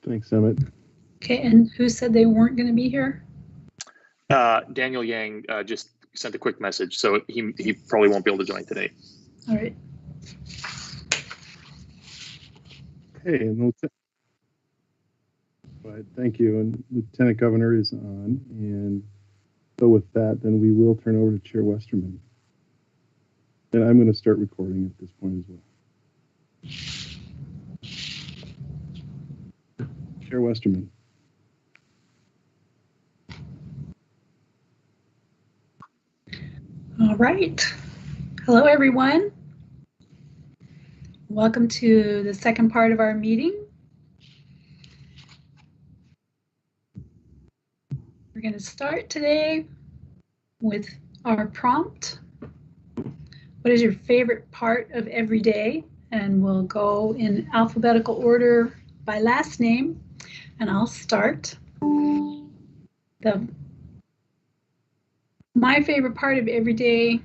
Thanks, Emmett. Okay, and who said they weren't going to be here? Daniel Yang just sent a quick message, so he probably won't be able to join today. All right. Okay, and thank you. And Lieutenant Governor is on, and so with that, then we will turn over to Chair Westerman. And I'm going to start recording at this point as well. Chair Westerman. All right. Hello, everyone. Welcome to the second part of our meeting. We're going to start today with our prompt. What is your favorite part of every day? And we'll go in alphabetical order by last name, and I'll start. My favorite part of every day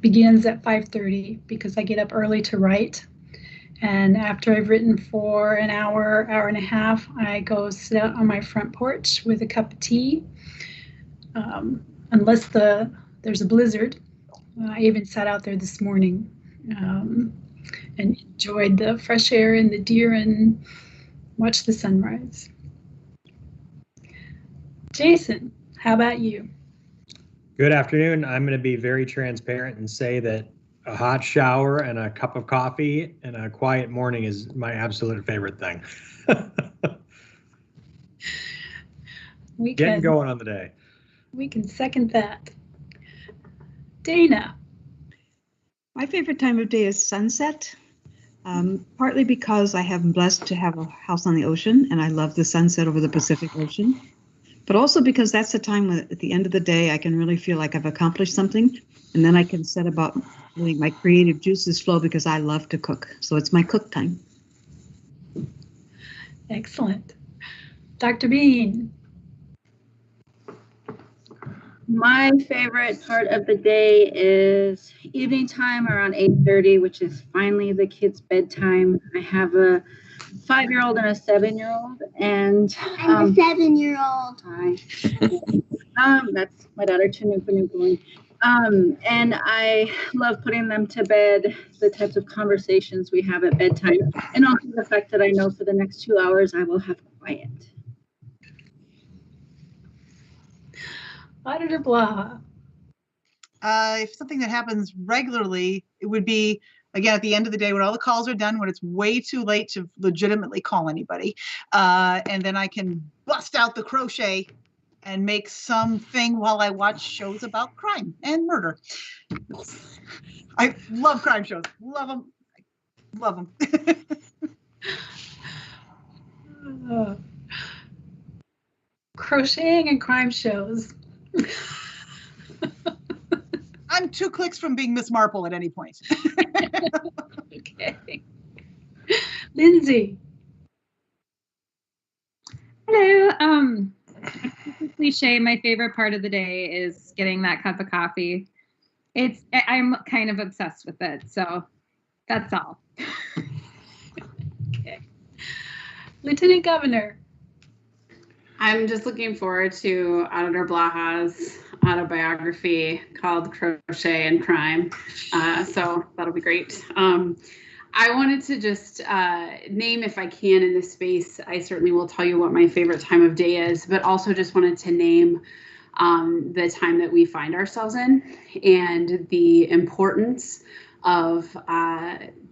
begins at 5:30 because I get up early to write. And after I've written for an hour, hour and a half, I go sit out on my front porch with a cup of tea. Unless there's a blizzard. I even sat out there this morning and enjoyed the fresh air and the deer and watched the sunrise. Jason, how about you? Good afternoon. I'm going to be very transparent and say that a hot shower and a cup of coffee and a quiet morning is my absolute favorite thing. Getting going on the day. We can second that. Dana. My favorite time of day is sunset, partly because I am blessed to have a house on the ocean and I love the sunset over the Pacific Ocean. But also because that's the time when at the end of the day, I can really feel like I've accomplished something. And then I can set about letting my creative juices flow because I love to cook. So it's my cook time. Excellent. Dr. Bean. My favorite part of the day is evening time around 8:30, which is finally the kids' bedtime. I have a 5-year-old and a 7-year-old, and I'm a 7-year-old. Hi. That's my daughter, Chinuku. And I love putting them to bed, the types of conversations we have at bedtime, and also the fact that I know for the next 2 hours I will have quiet. Auditor Blaha. If something that happens regularly, it would be, again, at the end of the day when all the calls are done, when it's way too late to legitimately call anybody. And then I can bust out the crochet and make something while I watch shows about crime and murder. I love crime shows. Love them. Love them. Crocheting and crime shows. I'm 2 clicks from being Miss Marple at any point. Okay. Lindsay. Hello. Cliche, my favorite part of the day is getting that cup of coffee. I'm kind of obsessed with it, so that's all. Okay. Lieutenant Governor. I'm just looking forward to Auditor Blaha's autobiography called Crochet and Crime. So that'll be great. I wanted to just name, if I can, in this space, I certainly will tell you what my favorite time of day is, but also just wanted to name the time that we find ourselves in and the importance of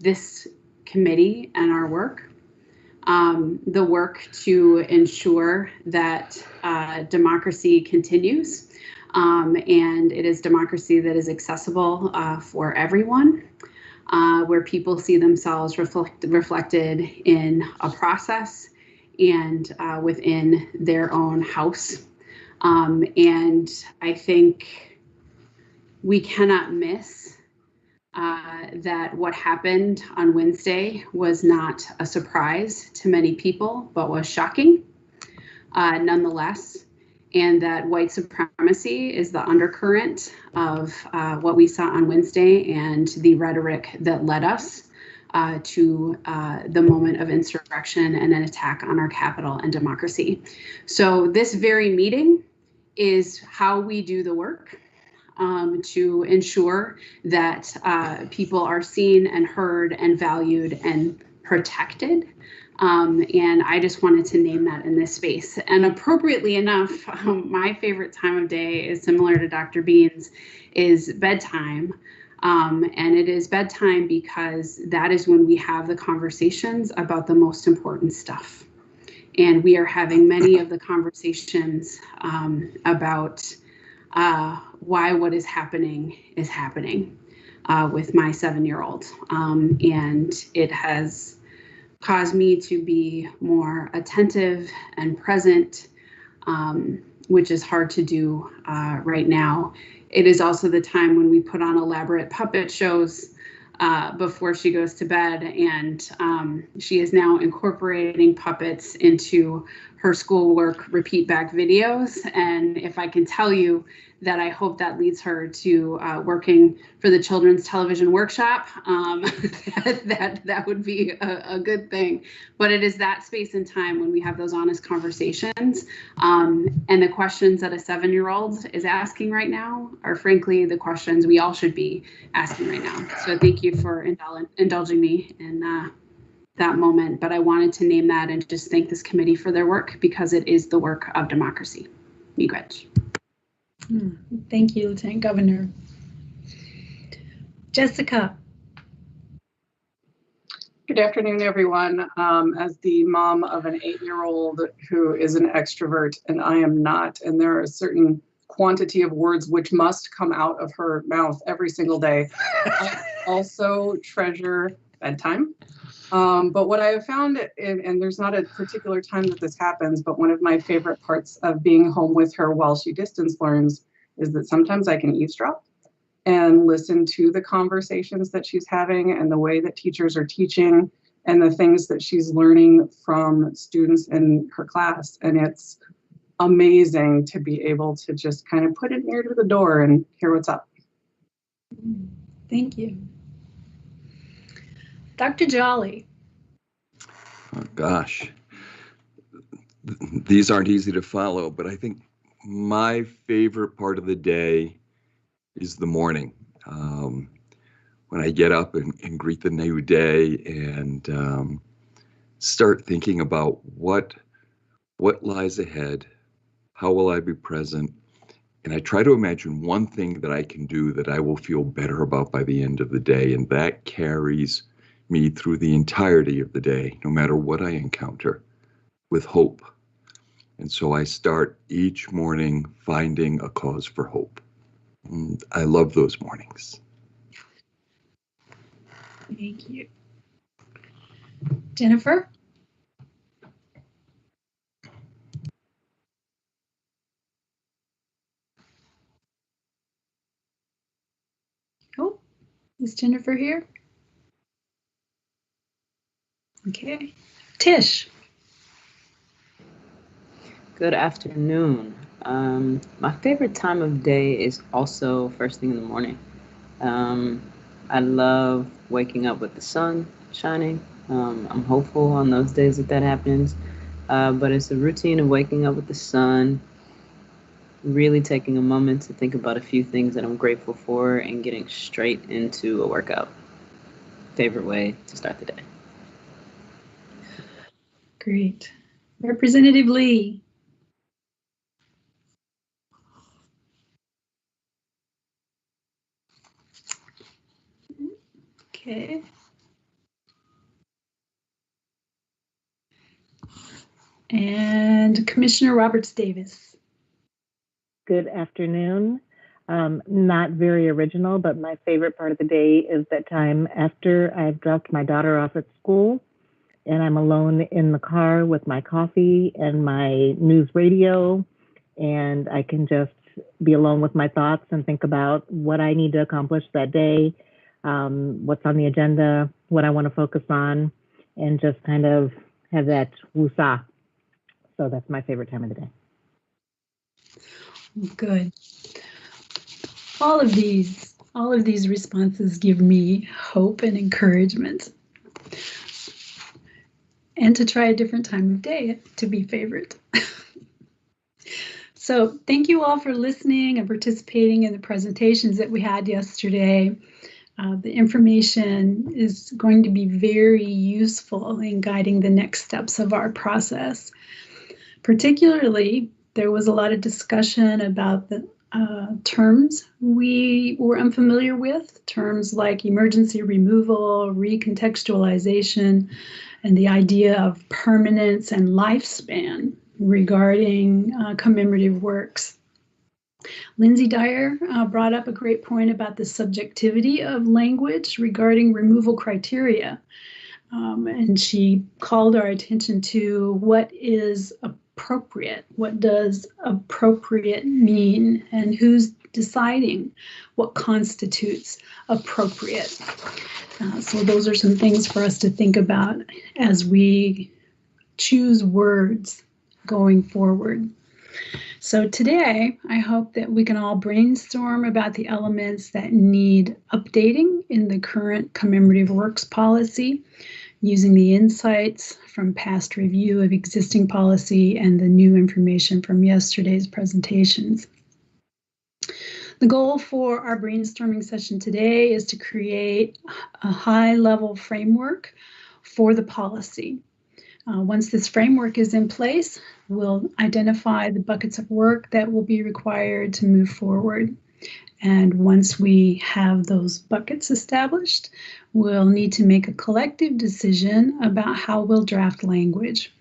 this committee and our work. The work to ensure that democracy continues, and it is democracy that is accessible for everyone, where people see themselves reflected in a process and within their own house. And I think we cannot miss that what happened on Wednesday was not a surprise to many people, but was shocking nonetheless, and that white supremacy is the undercurrent of what we saw on Wednesday and the rhetoric that led us to the moment of insurrection and an attack on our capital and democracy. So this very meeting is how we do the work to ensure that people are seen and heard and valued and protected. And I just wanted to name that in this space. And appropriately enough, my favorite time of day is similar to Dr. Bean's, is bedtime. And it is bedtime because that is when we have the conversations about the most important stuff. And we are having many of the conversations about why what is happening with my 7-year-old. And it has caused me to be more attentive and present, which is hard to do right now. It is also the time when we put on elaborate puppet shows before she goes to bed, and she is now incorporating puppets into her schoolwork repeat back videos. And if I can tell you that I hope that leads her to working for the Children's Television Workshop, that would be a good thing. But it is that space and time when we have those honest conversations. And the questions that a 7-year-old is asking right now are frankly the questions we all should be asking right now. So thank you for indulging me in that moment. But I wanted to name that and just thank this committee for their work, because it is the work of democracy. Miigwech. Thank you, Lieutenant Governor. Jessica. Good afternoon, everyone. As the mom of an 8-year-old who is an extrovert and I am not, and there are a certain quantity of words which must come out of her mouth every single day, I also treasure bedtime. But what I have found, and there's not a particular time that this happens, but one of my favorite parts of being home with her while she distance learns is that sometimes I can eavesdrop and listen to the conversations that she's having and the way that teachers are teaching and the things that she's learning from students in her class. And it's amazing to be able to just kind of put it near to the door and hear what's up. Thank you. Dr. Jolly. Oh, gosh, these aren't easy to follow, but I think my favorite part of the day is the morning. When I get up and greet the new day and start thinking about what lies ahead, how will I be present, and I try to imagine one thing that I can do that I will feel better about by the end of the day, and that carries me through the entirety of the day, no matter what I encounter, with hope. And so I start each morning finding a cause for hope. And I love those mornings. Thank you. Jennifer? Oh, is Jennifer here? Okay. Tish. Good afternoon. My favorite time of day is also first thing in the morning. I love waking up with the sun shining. I'm hopeful on those days that happens. But it's a routine of waking up with the sun, really taking a moment to think about a few things that I'm grateful for and getting straight into a workout. Favorite way to start the day. Great. Representative Lee. Okay. And Commissioner Roberts Davis. Good afternoon. Not very original, but my favorite part of the day is that time after I've dropped my daughter off at school and I'm alone in the car with my coffee and my news radio, and I can just be alone with my thoughts and think about what I need to accomplish that day, what's on the agenda, what I want to focus on, and just kind of have that woosah. So that's my favorite time of the day. Good. All of these responses give me hope and encouragement. and to try a different time of day to be favorite. So thank you all for listening and participating in the presentations that we had yesterday. The information is going to be very useful in guiding the next steps of our process. Particularly, there was a lot of discussion about the terms we were unfamiliar with, terms like emergency removal, recontextualization, and the idea of permanence and lifespan regarding commemorative works. Lindsay Dyer brought up a great point about the subjectivity of language regarding removal criteria. And she called our attention to what is appropriate. What does appropriate mean? And who's deciding what constitutes appropriate? So those are some things for us to think about as we choose words going forward. So today, I hope that we can all brainstorm about the elements that need updating in the current commemorative works policy, using the insights from past review of existing policy and the new information from yesterday's presentations. The goal for our brainstorming session today is to create a high-level framework for the policy. Once this framework is in place, we'll identify the buckets of work that will be required to move forward. And once we have those buckets established, we'll need to make a collective decision about how we'll draft language.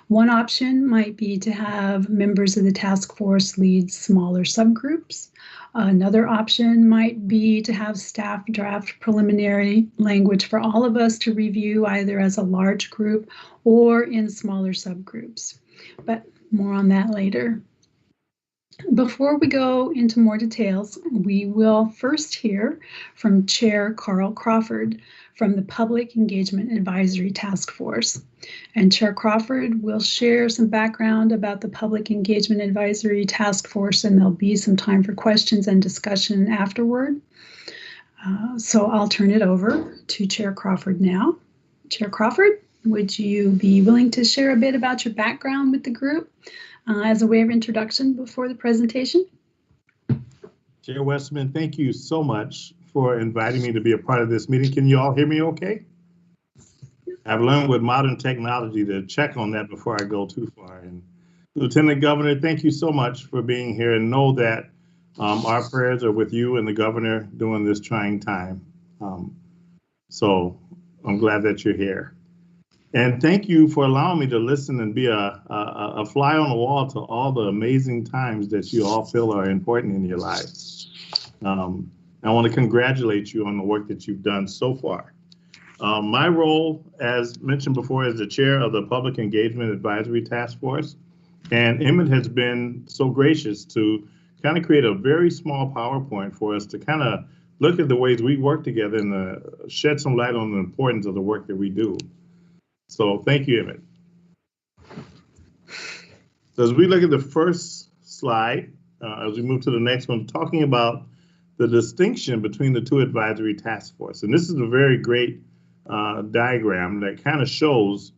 One option might be to have members of the task force lead smaller subgroups. Another option might be to have staff draft preliminary language for all of us to review either as a large group or in smaller subgroups. But more on that later. Before we go into more details, we will first hear from Chair Carl Crawford from the Public Engagement Advisory Task Force. And Chair Crawford will share some background about the Public Engagement Advisory Task Force, and there'll be some time for questions and discussion afterward. So I'll turn it over to Chair Crawford now. Chair Crawford, would you be willing to share a bit about your background with the group as a way of introduction before the presentation? Chair Westman, thank you so much for inviting me to be a part of this meeting. Can you all hear me okay? I've learned with modern technology to check on that before I go too far. And Lieutenant Governor, thank you so much for being here, and know that our prayers are with you and the governor during this trying time. So I'm glad that you're here. And thank you for allowing me to listen and be a fly on the wall to all the amazing times that you all feel are important in your lives. I want to congratulate you on the work that you've done so far. My role, as mentioned before, is the chair of the Public Engagement Advisory Task Force. And Emmett has been so gracious to kind of create a very small PowerPoint for us to kind of look at the ways we work together and shed some light on the importance of the work that we do. So thank you, Emmett. So as we look at the first slide, as we move to the next one, talking about the distinction between the two advisory task forces. And this is a very great diagram that kind of shows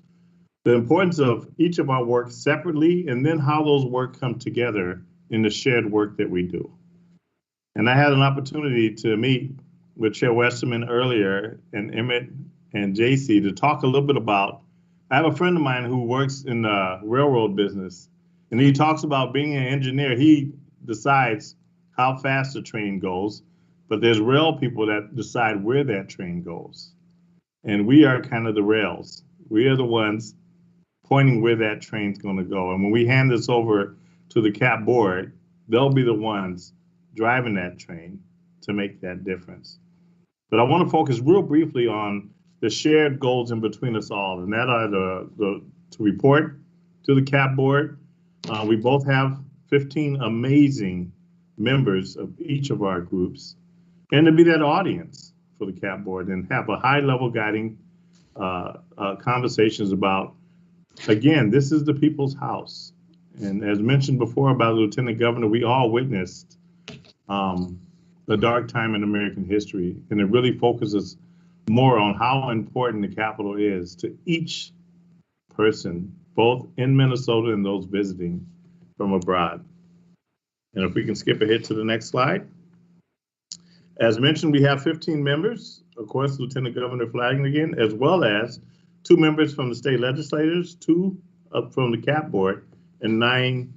the importance of each of our work separately, and then how those work come together in the shared work that we do. And I had an opportunity to meet with Chair Westman earlier, and Emmett and JC, to talk a little bit about, I have a friend of mine who works in the railroad business, and he talks about being an engineer. He decides how fast the train goes, but there's rail people that decide where that train goes. And we are kind of the rails. We are the ones pointing where that train's going to go. And when we hand this over to the CAP board, they'll be the ones driving that train to make that difference. But I want to focus real briefly on the shared goals in between us all, and that are to report to the CAP board. We both have 15 amazing members of each of our groups, and to be that audience for the CAP board and have a high-level guiding conversations about, again, this is the people's house. And as mentioned before by the Lieutenant Governor, we all witnessed a dark time in American history, and it really focuses more on how important the Capitol is to each person, both in Minnesota and those visiting from abroad. And if we can skip ahead to the next slide. As mentioned, we have 15 members, of course, Lieutenant Governor Flanagan, as well as 2 members from the state legislators, 2 up from the CAP board, and 9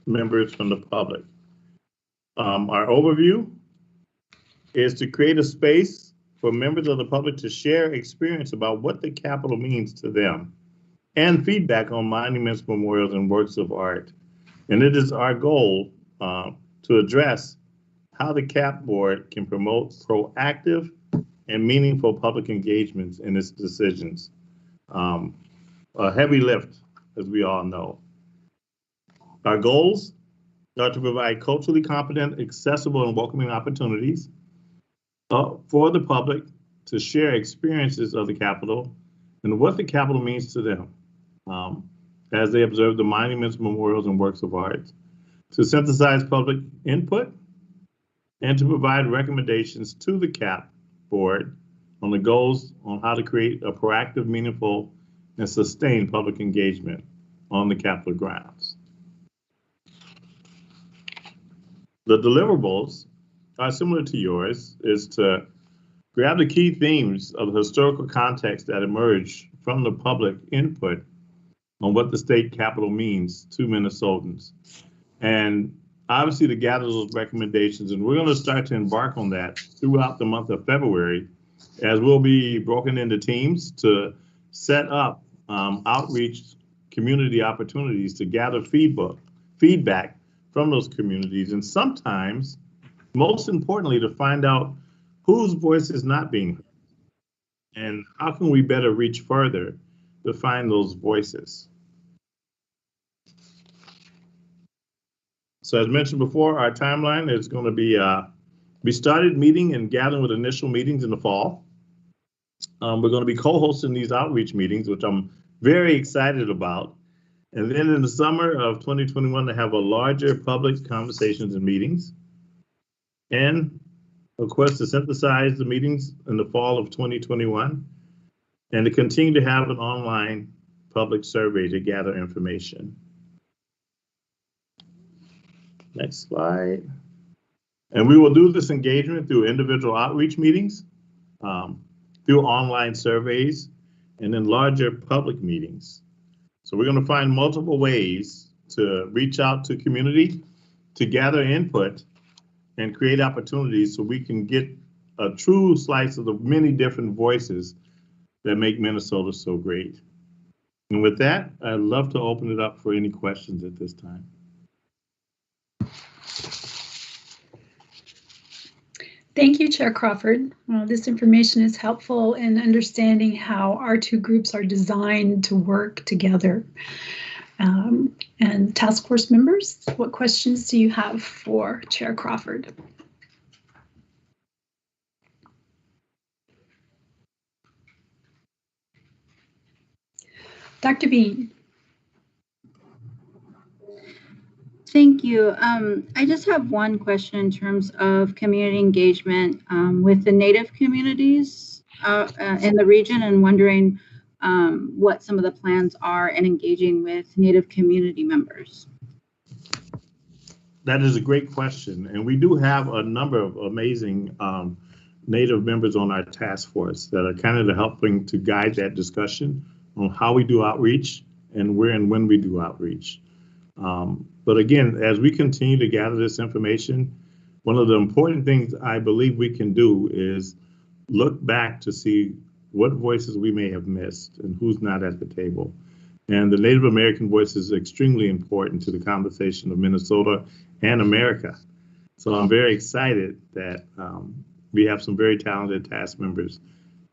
members from the public. Our overview is to create a space for members of the public to share experience about what the Capitol means to them and feedback on monuments, memorials, and works of art. And it is our goal to address how the CAP board can promote proactive and meaningful public engagements in its decisions. A heavy lift, as we all know. Our goals are to provide culturally competent, accessible, and welcoming opportunities for the public to share experiences of the Capitol and what the Capitol means to them as they observe the monuments, memorials, and works of art, to synthesize public input, and to provide recommendations to the CAP board on the goals on how to create a proactive, meaningful, and sustained public engagement on the Capitol grounds. The deliverables are similar to yours, is to grab the key themes of the historical context that emerge from the public input on what the state capitol means to Minnesotans. And obviously to gather those recommendations, and we're going to start to embark on that throughout the month of February, as we'll be broken into teams to set up outreach community opportunities to gather feedback from those communities, and sometimes, most importantly, to find out whose voice is not being heard, and how can we better reach further to find those voices. So as mentioned before, our timeline is going to be, we started meeting and gathering with initial meetings in the fall. We're going to be co-hosting these outreach meetings, which I'm very excited about. And then in the summer of 2021, to have a larger public conversations and meetings. And of course, to synthesize the meetings in the fall of 2021, and to continue to have an online public survey to gather information. Next slide. And we will do this engagement through individual outreach meetings, through online surveys, and then larger public meetings. So we're going to find multiple ways to reach out to community, to gather input, and create opportunities so we can get a true slice of the many different voices that make Minnesota so great. And with that, I'd love to open it up for any questions at this time. Thank you, Chair Crawford. This information is helpful in understanding how our 2 groups are designed to work together. And task force members, what questions do you have for Chair Crawford? Dr. Bean. Thank you. I just have one question in terms of community engagement with the Native communities in the region, and wondering what some of the plans are in engaging with Native community members. That is a great question. And we do have a number of amazing Native members on our task force that are kind of helping to guide that discussion on how we do outreach and where and when we do outreach. But again, as we continue to gather this information, one of the important things I believe we can do is look back to see what voices we may have missed and who's not at the table. And the Native American voice is extremely important to the conversation of Minnesota and America. So I'm very excited that we have some very talented task members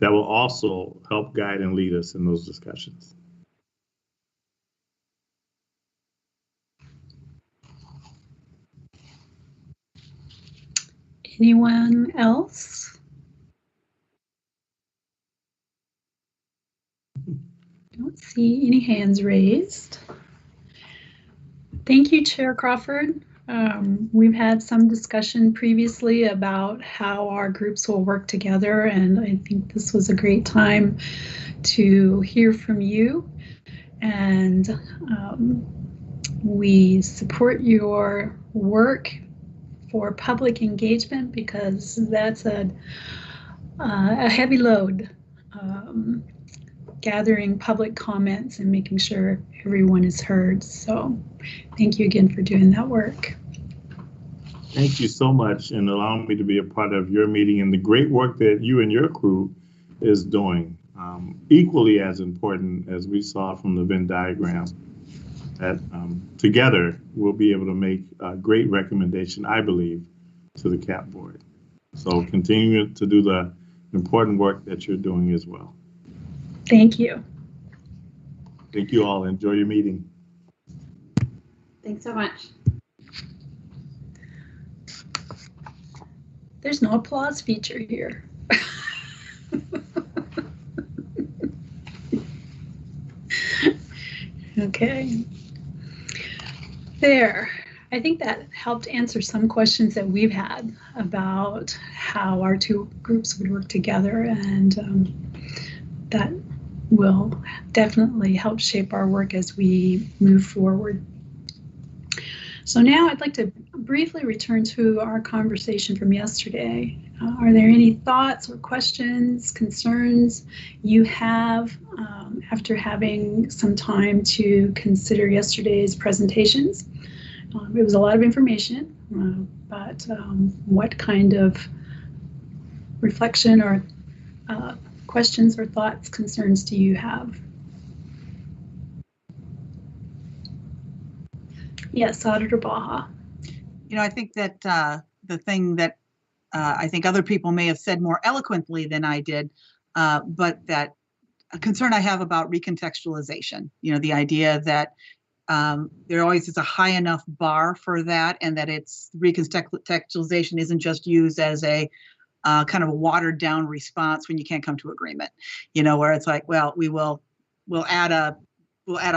that will also help guide and lead us in those discussions. Anyone else? Don't see any hands raised. Thank you, Chair Crawford. We've had some discussion previously about how our groups will work together, and I think this was a great time to hear from you And we support your work for public engagement because that's a heavy load, gathering public comments and making sure everyone is heard. So thank you again for doing that work. Thank you so much and allowing me to be a part of your meeting and the great work that you and your crew is doing. Equally as important as we saw from the Venn diagram, that together we'll be able to make a great recommendation, I believe, to the CAP board. So continue to do the important work that you're doing as well. Thank you. Thank you all. Enjoy your meeting. Thanks so much. There's no applause feature here. Okay. There. I think that helped answer some questions that we've had about how our two groups would work together, and that will definitely help shape our work as we move forward. So now I'd like to briefly return to our conversation from yesterday. Are there any thoughts or questions, concerns you have after having some time to consider yesterday's presentations? It was a lot of information, but what kind of reflection or questions or thoughts, concerns do you have? Yes, Auditor Baha. You know, I think that the thing that I think other people may have said more eloquently than I did, but that a concern I have about recontextualization, you know, the idea that there always is a high enough bar for that, and that it's recontextualization isn't just used as a kind of a watered down response when you can't come to agreement, you know, where it's like, well, we'll add a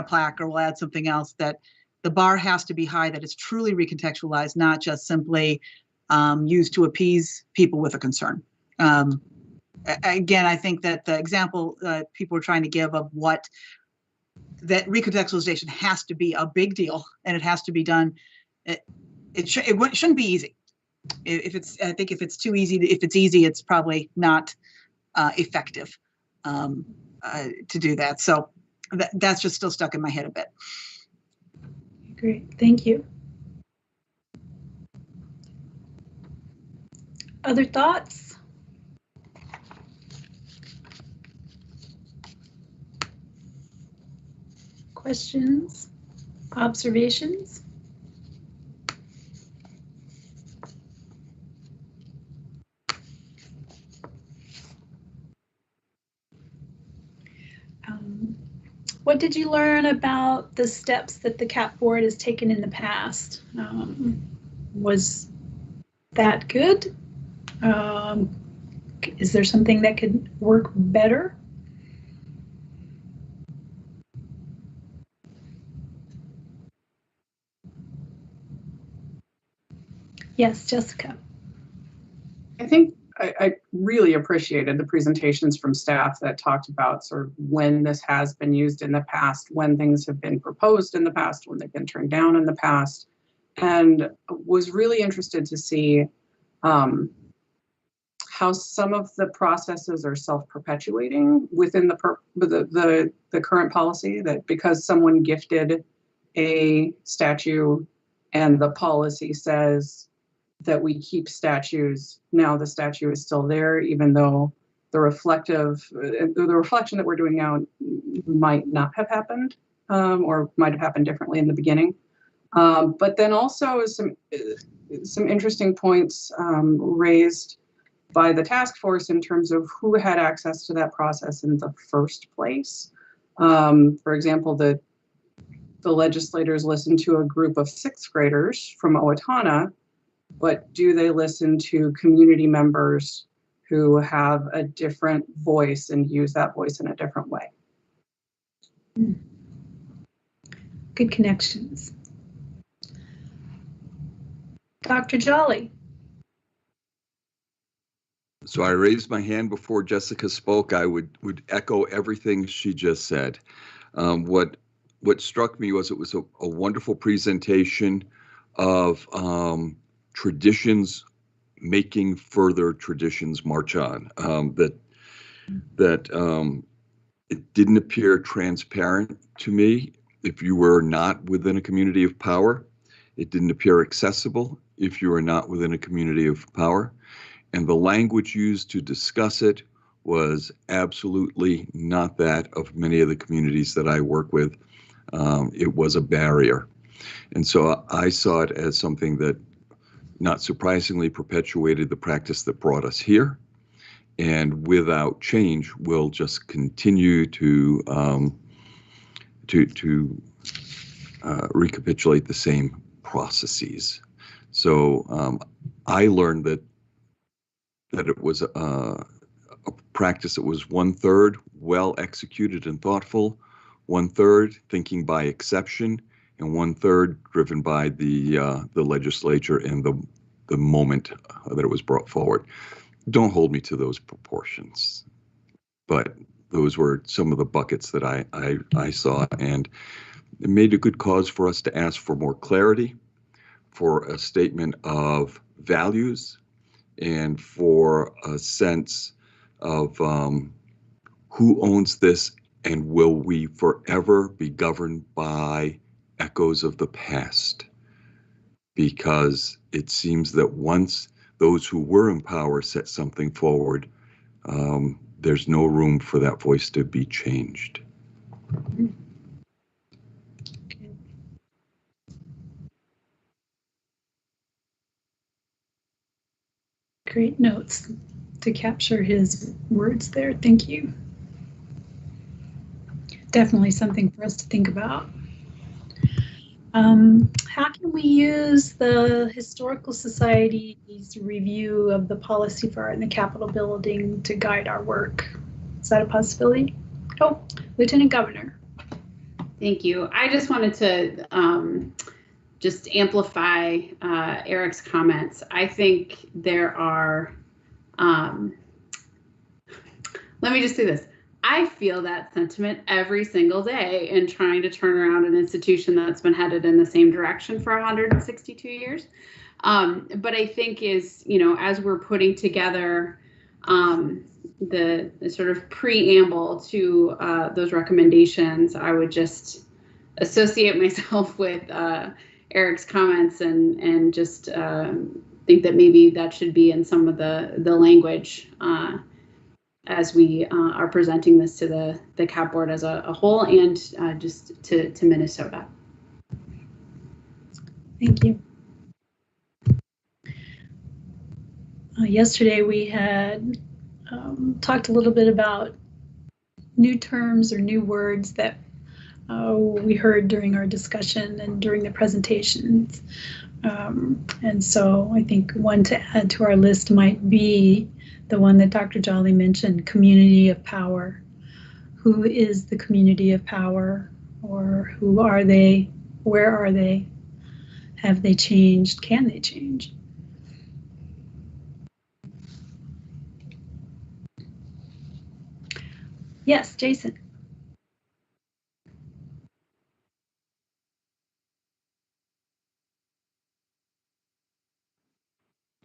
plaque or we'll add something else. That the bar has to be high, that it's truly recontextualized, not just simply used to appease people with a concern. Again, I think that the example people are trying to give of what that recontextualization has to be a big deal, and it has to be done. It shouldn't be easy. I think if it's too easy, if it's easy, it's probably not effective to do that. So that's just still stuck in my head a bit. Great, thank you. Other thoughts? Questions? Observations? What did you learn about the steps that the CAP board has taken in the past? Was that good? Is there something that could work better? Yes, Jessica. I think I really appreciated the presentations from staff that talked about sort of when this has been used in the past, when things have been proposed in the past, when they've been turned down in the past, and was really interested to see how some of the processes are self-perpetuating within the current policy, that because someone gifted a statue and the policy says that we keep statues, now the statue is still there, even though the reflection that we're doing now might not have happened, or might have happened differently in the beginning. But then also some interesting points raised by the task force in terms of who had access to that process in the first place. For example, the legislators listened to a group of 6th graders from Owatonna, but do they listen to community members who have a different voice and use that voice in a different way? Good connections. Dr. Jolly. So I raised my hand before Jessica spoke. I would echo everything she just said. What what struck me was it was a wonderful presentation of traditions making further traditions march on. It didn't appear transparent to me if you were not within a community of power. It didn't appear accessible if you were not within a community of power. And the language used to discuss it was absolutely not that of many of the communities that I work with. It was a barrier. And so I saw it as something that, not surprisingly, perpetuated the practice that brought us here. And without change, will just continue to recapitulate the same processes. So I learned that it was a practice that was 1/3 well executed and thoughtful, 1/3 thinking by exception, and 1/3 driven by the legislature and the moment that it was brought forward. Don't hold me to those proportions, but those were some of the buckets that I saw, and it made a good cause for us to ask for more clarity, for a statement of values, and for a sense of who owns this, and will we forever be governed by echoes of the past? Because it seems that once those who were in power set something forward, there's no room for that voice to be changed. Great notes to capture his words there. Thank you. Definitely something for us to think about. How can we use the Historical Society's review of the policy for art in the Capitol building to guide our work? Is that a possibility? Oh, Lieutenant Governor. Thank you. I just wanted to just amplify Eric's comments. I think there are, let me just say this. I feel that sentiment every single day in trying to turn around an institution that's been headed in the same direction for 162 years. But I think as we're putting together the sort of preamble to those recommendations, I would just associate myself with Eric's comments and just think that maybe that should be in some of the language as we are presenting this to the CAP board as a whole, and just to Minnesota. Thank you. Yesterday we had talked a little bit about new terms or new words that we heard during our discussion and during the presentations. And so I think one to add to our list might be the one that Dr. Jolly mentioned, community of power. Who is the community of power? Or who are they? Where are they? Have they changed? Can they change? Yes, Jason.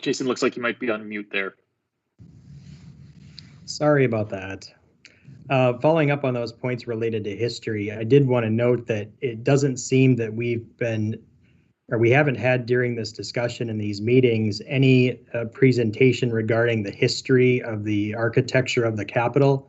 Jason looks like you might be on mute there. Sorry about that. Following up on those points related to history, I did want to note that it doesn't seem that we haven't had during this discussion in these meetings any presentation regarding the history of the architecture of the Capitol.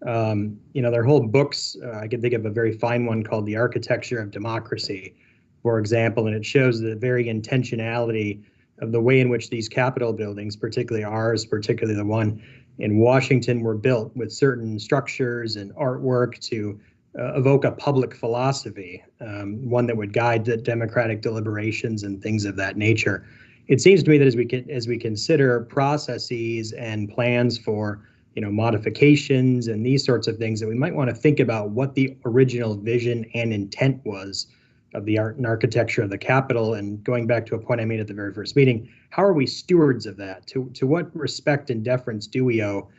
Their whole books, I can think of a very fine one called The Architecture of Democracy, for example, and it shows the very intentionality of the way in which these Capitol buildings, particularly ours, particularly the one in Washington, were built with certain structures and artwork to evoke a public philosophy, one that would guide the democratic deliberations and things of that nature. It seems to me that as we consider processes and plans for modifications and these sorts of things, that we might want to think about what the original vision and intent was of the art and architecture of the Capitol. And going back to a point I made at the very first meeting, how are we stewards of that? To what respect and deference do we owe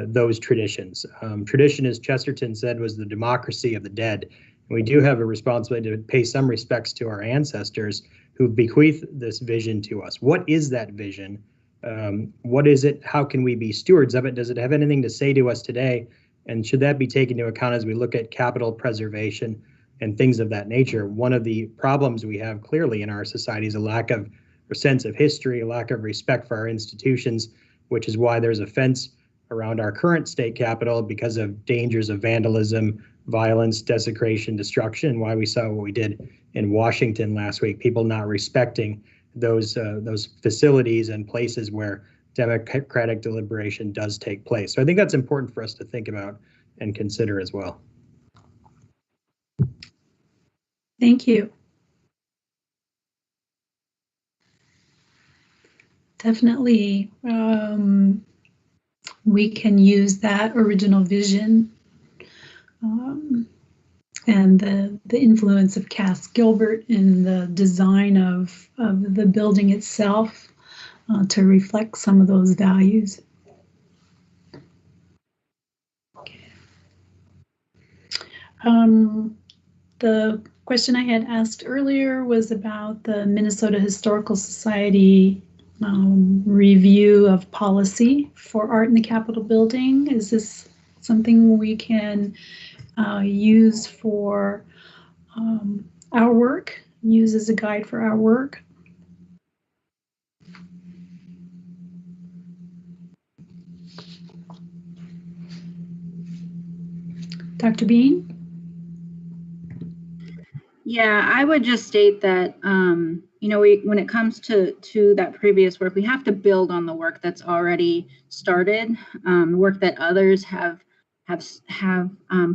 those traditions? Tradition, as Chesterton said, was the democracy of the dead. We do have a responsibility to pay some respects to our ancestors who bequeathed this vision to us. What is that vision? What is it? How can we be stewards of it? Does it have anything to say to us today? And should that be taken into account as we look at capital preservation and things of that nature? One of the problems we have clearly in our society is a lack of a sense of history, a lack of respect for our institutions, which is why there's a fence around our current state capitol because of dangers of vandalism, violence, desecration, destruction, why we saw what we did in Washington last week, people not respecting those facilities and places where democratic deliberation does take place. So I think that's important for us to think about and consider as well. Thank you. Definitely, we can use that original vision and the influence of Cass Gilbert in the design of the building itself to reflect some of those values. The question I had asked earlier was about the Minnesota Historical Society review of policy for art in the Capitol building. Is this something we can use for our work, use as a guide for our work? Dr. Bean? Yeah, I would just state that, you know, when it comes to that previous work, we have to build on the work that's already started, work that others have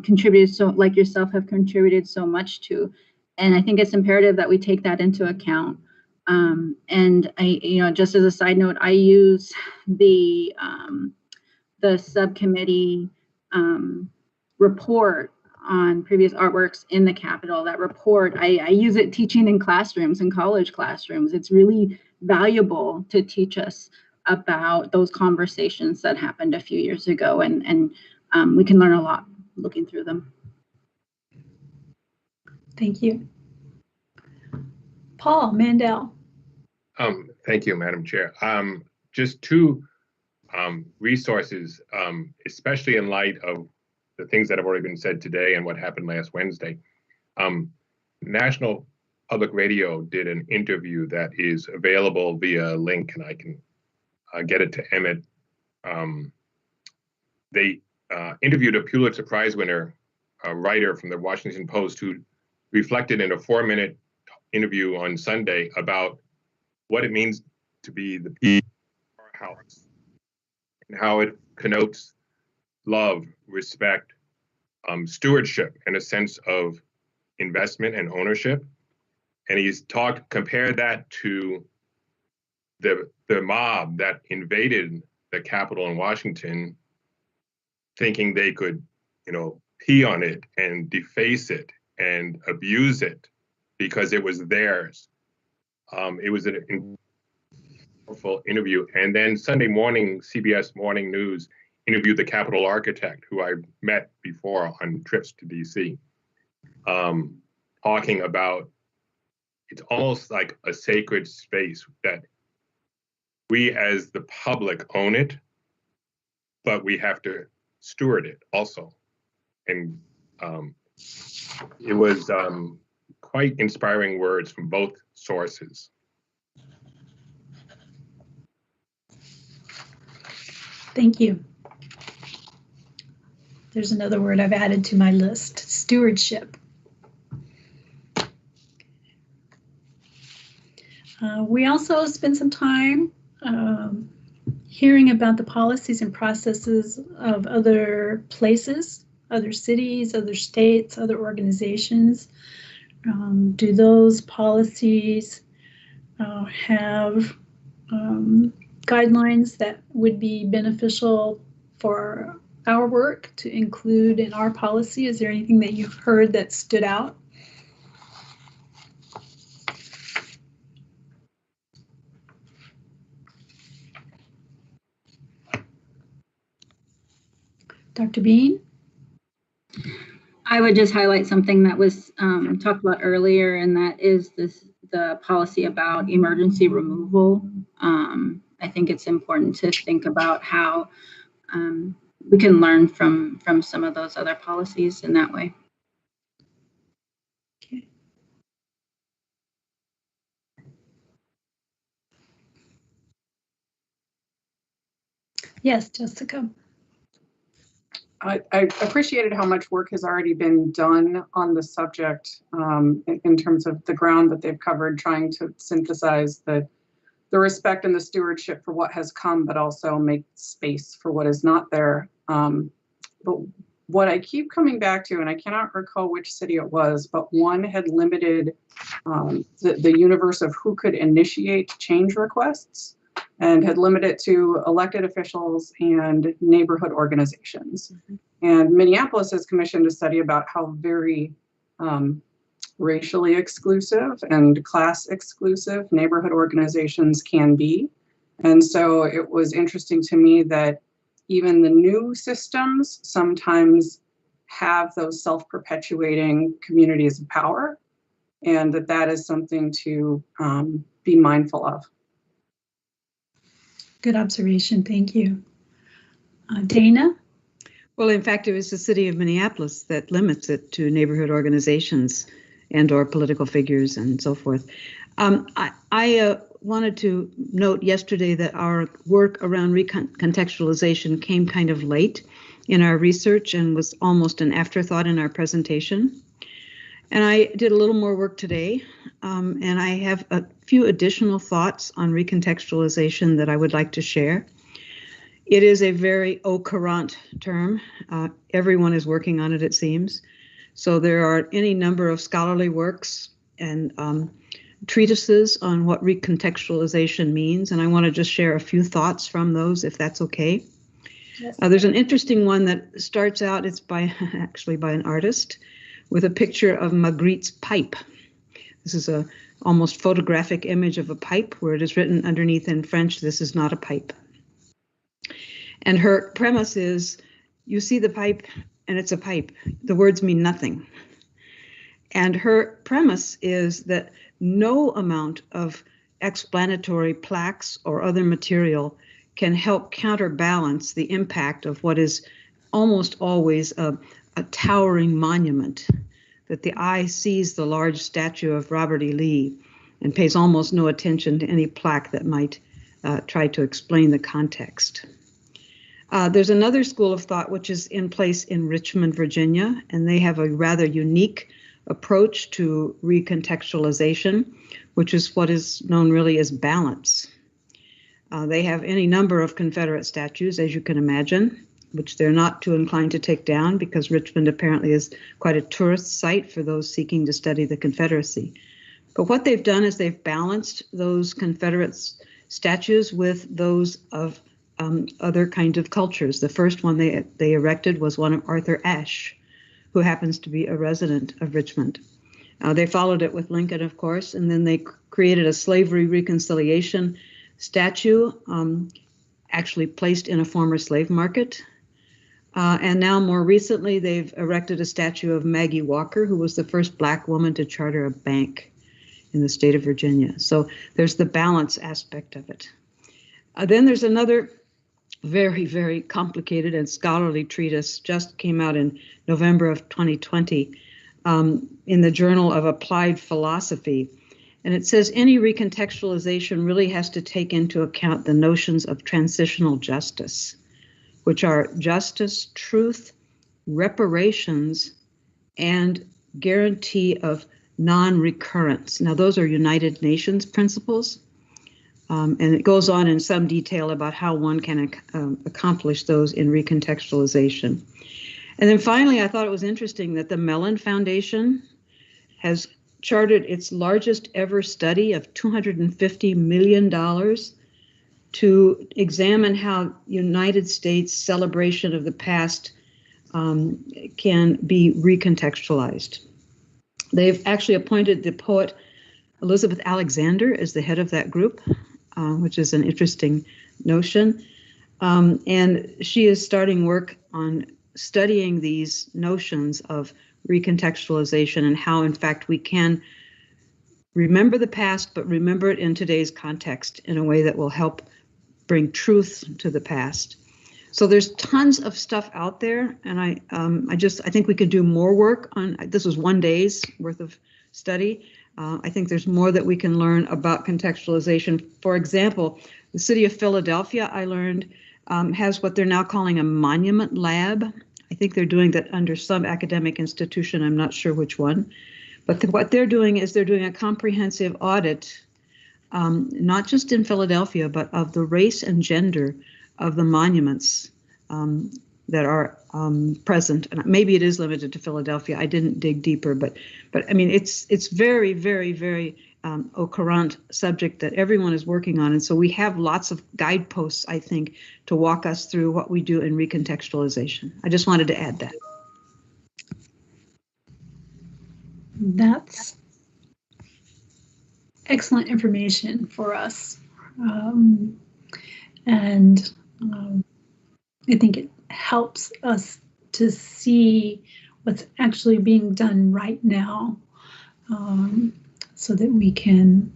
contributed, so like yourself have contributed so much to. And I think it's imperative that we take that into account. And I, you know, just as a side note, I use the subcommittee report on previous artworks in the Capitol. That report, I use it teaching in classrooms, in college classrooms. It's really valuable to teach us about those conversations that happened a few years ago, and we can learn a lot looking through them. Thank you. Paul Mandel. Thank you, Madam Chair. Just two resources, especially in light of the things that have already been said today and what happened last Wednesday. National Public Radio did an interview that is available via link, and I can get it to Emmett. They interviewed a Pulitzer Prize winner, a writer from the Washington Post, who reflected in a 4-minute interview on Sunday about what it means to be the people of our house and how it connotes love, respect, stewardship, and a sense of investment and ownership. And he's compared that to the mob that invaded the Capitol in Washington, thinking they could, you know, pee on it and deface it and abuse it because it was theirs. It was an powerful interview. And then Sunday morning, CBS Morning News interviewed the Capitol architect, who I met before on trips to DC, talking about it's almost like a sacred space that we as the public own it, but we have to steward it also. And it was quite inspiring words from both sources. Thank you. There's another word I've added to my list, stewardship. We also spent some time hearing about the policies and processes of other places, other cities, other states, other organizations. Do those policies have guidelines that would be beneficial for our work to include in our policy? Is there anything that you've heard that stood out? Dr. Bean? I would just highlight something that was talked about earlier, and that is the policy about emergency removal. I think it's important to think about how we can learn from some of those other policies in that way. Yes, Jessica. I appreciated how much work has already been done on the subject in terms of the ground that they've covered, trying to synthesize the respect and the stewardship for what has come, but also make space for what is not there. But what I keep coming back to, and I cannot recall which city it was, but one had limited the universe of who could initiate change requests, and had limited it to elected officials and neighborhood organizations. And Minneapolis has commissioned a study about how very racially exclusive and class exclusive neighborhood organizations can be. And so it was interesting to me that even the new systems sometimes have those self-perpetuating communities of power, and that is something to be mindful of. Good observation. Thank you. Dana? Well, in fact, it was the city of Minneapolis that limits it to neighborhood organizations and or political figures and so forth. I wanted to note yesterday that our work around recontextualization came kind of late in our research and was almost an afterthought in our presentation. And I did a little more work today, and I have a few additional thoughts on recontextualization that I would like to share. It is a very au courant term. Everyone is working on it, it seems. So there are any number of scholarly works and treatises on what recontextualization means, and I want to just share a few thoughts from those, if that's okay. Yes. There's an interesting one that starts out, it's actually by an artist, with a picture of Magritte's pipe. This is a almost photographic image of a pipe where it is written underneath in French, "This is not a pipe." And her premise is, you see the pipe and it's a pipe. The words mean nothing. And her premise is that no amount of explanatory plaques or other material can help counterbalance the impact of what is almost always a towering monument, that the eye sees the large statue of Robert E. Lee and pays almost no attention to any plaque that might try to explain the context. There's another school of thought which is in place in Richmond, Virginia, and they have a rather unique approach to recontextualization, which is what is known really as balance. They have any number of Confederate statues, as you can imagine, which they're not too inclined to take down because Richmond apparently is quite a tourist site for those seeking to study the Confederacy. But what they've done is they've balanced those Confederate statues with those of other kinds of cultures. The first one they erected was one of Arthur Ashe, who happens to be a resident of Richmond. They followed it with Lincoln, of course, and then they created a slavery reconciliation statue, actually placed in a former slave market. And now more recently, they've erected a statue of Maggie Walker, who was the first Black woman to charter a bank in the state of Virginia. So there's the balance aspect of it. Then there's another very, very complicated and scholarly treatise, just came out in November of 2020 in the Journal of Applied Philosophy. And it says any recontextualization really has to take into account the notions of transitional justice, which are justice, truth, reparations, and guarantee of non-recurrence. Now, those are United Nations principles, and it goes on in some detail about how one can accomplish those in recontextualization. And then finally, I thought it was interesting that the Mellon Foundation has chartered its largest ever study of $250 million to examine how United States celebration of the past can be recontextualized. They've actually appointed the poet Elizabeth Alexander as the head of that group, which is an interesting notion. And she is starting work on studying these notions of recontextualization and how, in fact, we can remember the past, but remember it in today's context in a way that will help bring truth to the past. So there's tons of stuff out there, and I think we could do more work on. This was one day's worth of study. I think there's more that we can learn about contextualization. For example, the city of Philadelphia, I learned, has what they're now calling a monument lab. I think they're doing that under some academic institution. I'm not sure which one. But what they're doing is they're doing a comprehensive audit, not just in Philadelphia, but of the race and gender of the monuments that are present. And maybe it is limited to Philadelphia. I didn't dig deeper, but I mean, it's very, very, very au courant subject that everyone is working on. And so we have lots of guideposts, I think, to walk us through what we do in recontextualization. I just wanted to add that. That's excellent information for us. I think it helps us to see what's actually being done right now, so that we can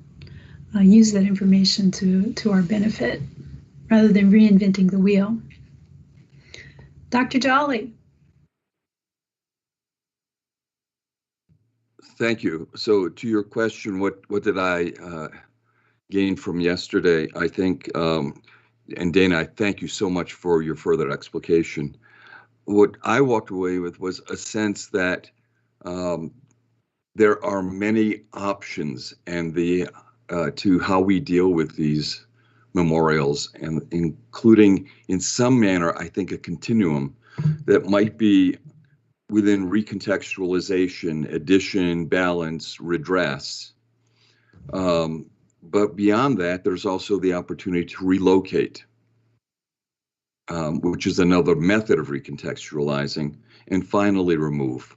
use that information to our benefit rather than reinventing the wheel. Dr. Jolly. Thank you. So to your question, what did I gain from yesterday? I think, and Dana, I thank you so much for your further explication. What I walked away with was a sense that there are many options and to how we deal with these memorials, and including in some manner, I think, a continuum that might be within recontextualization, addition, balance, redress. But beyond that, there's also the opportunity to relocate, which is another method of recontextualizing, and finally remove.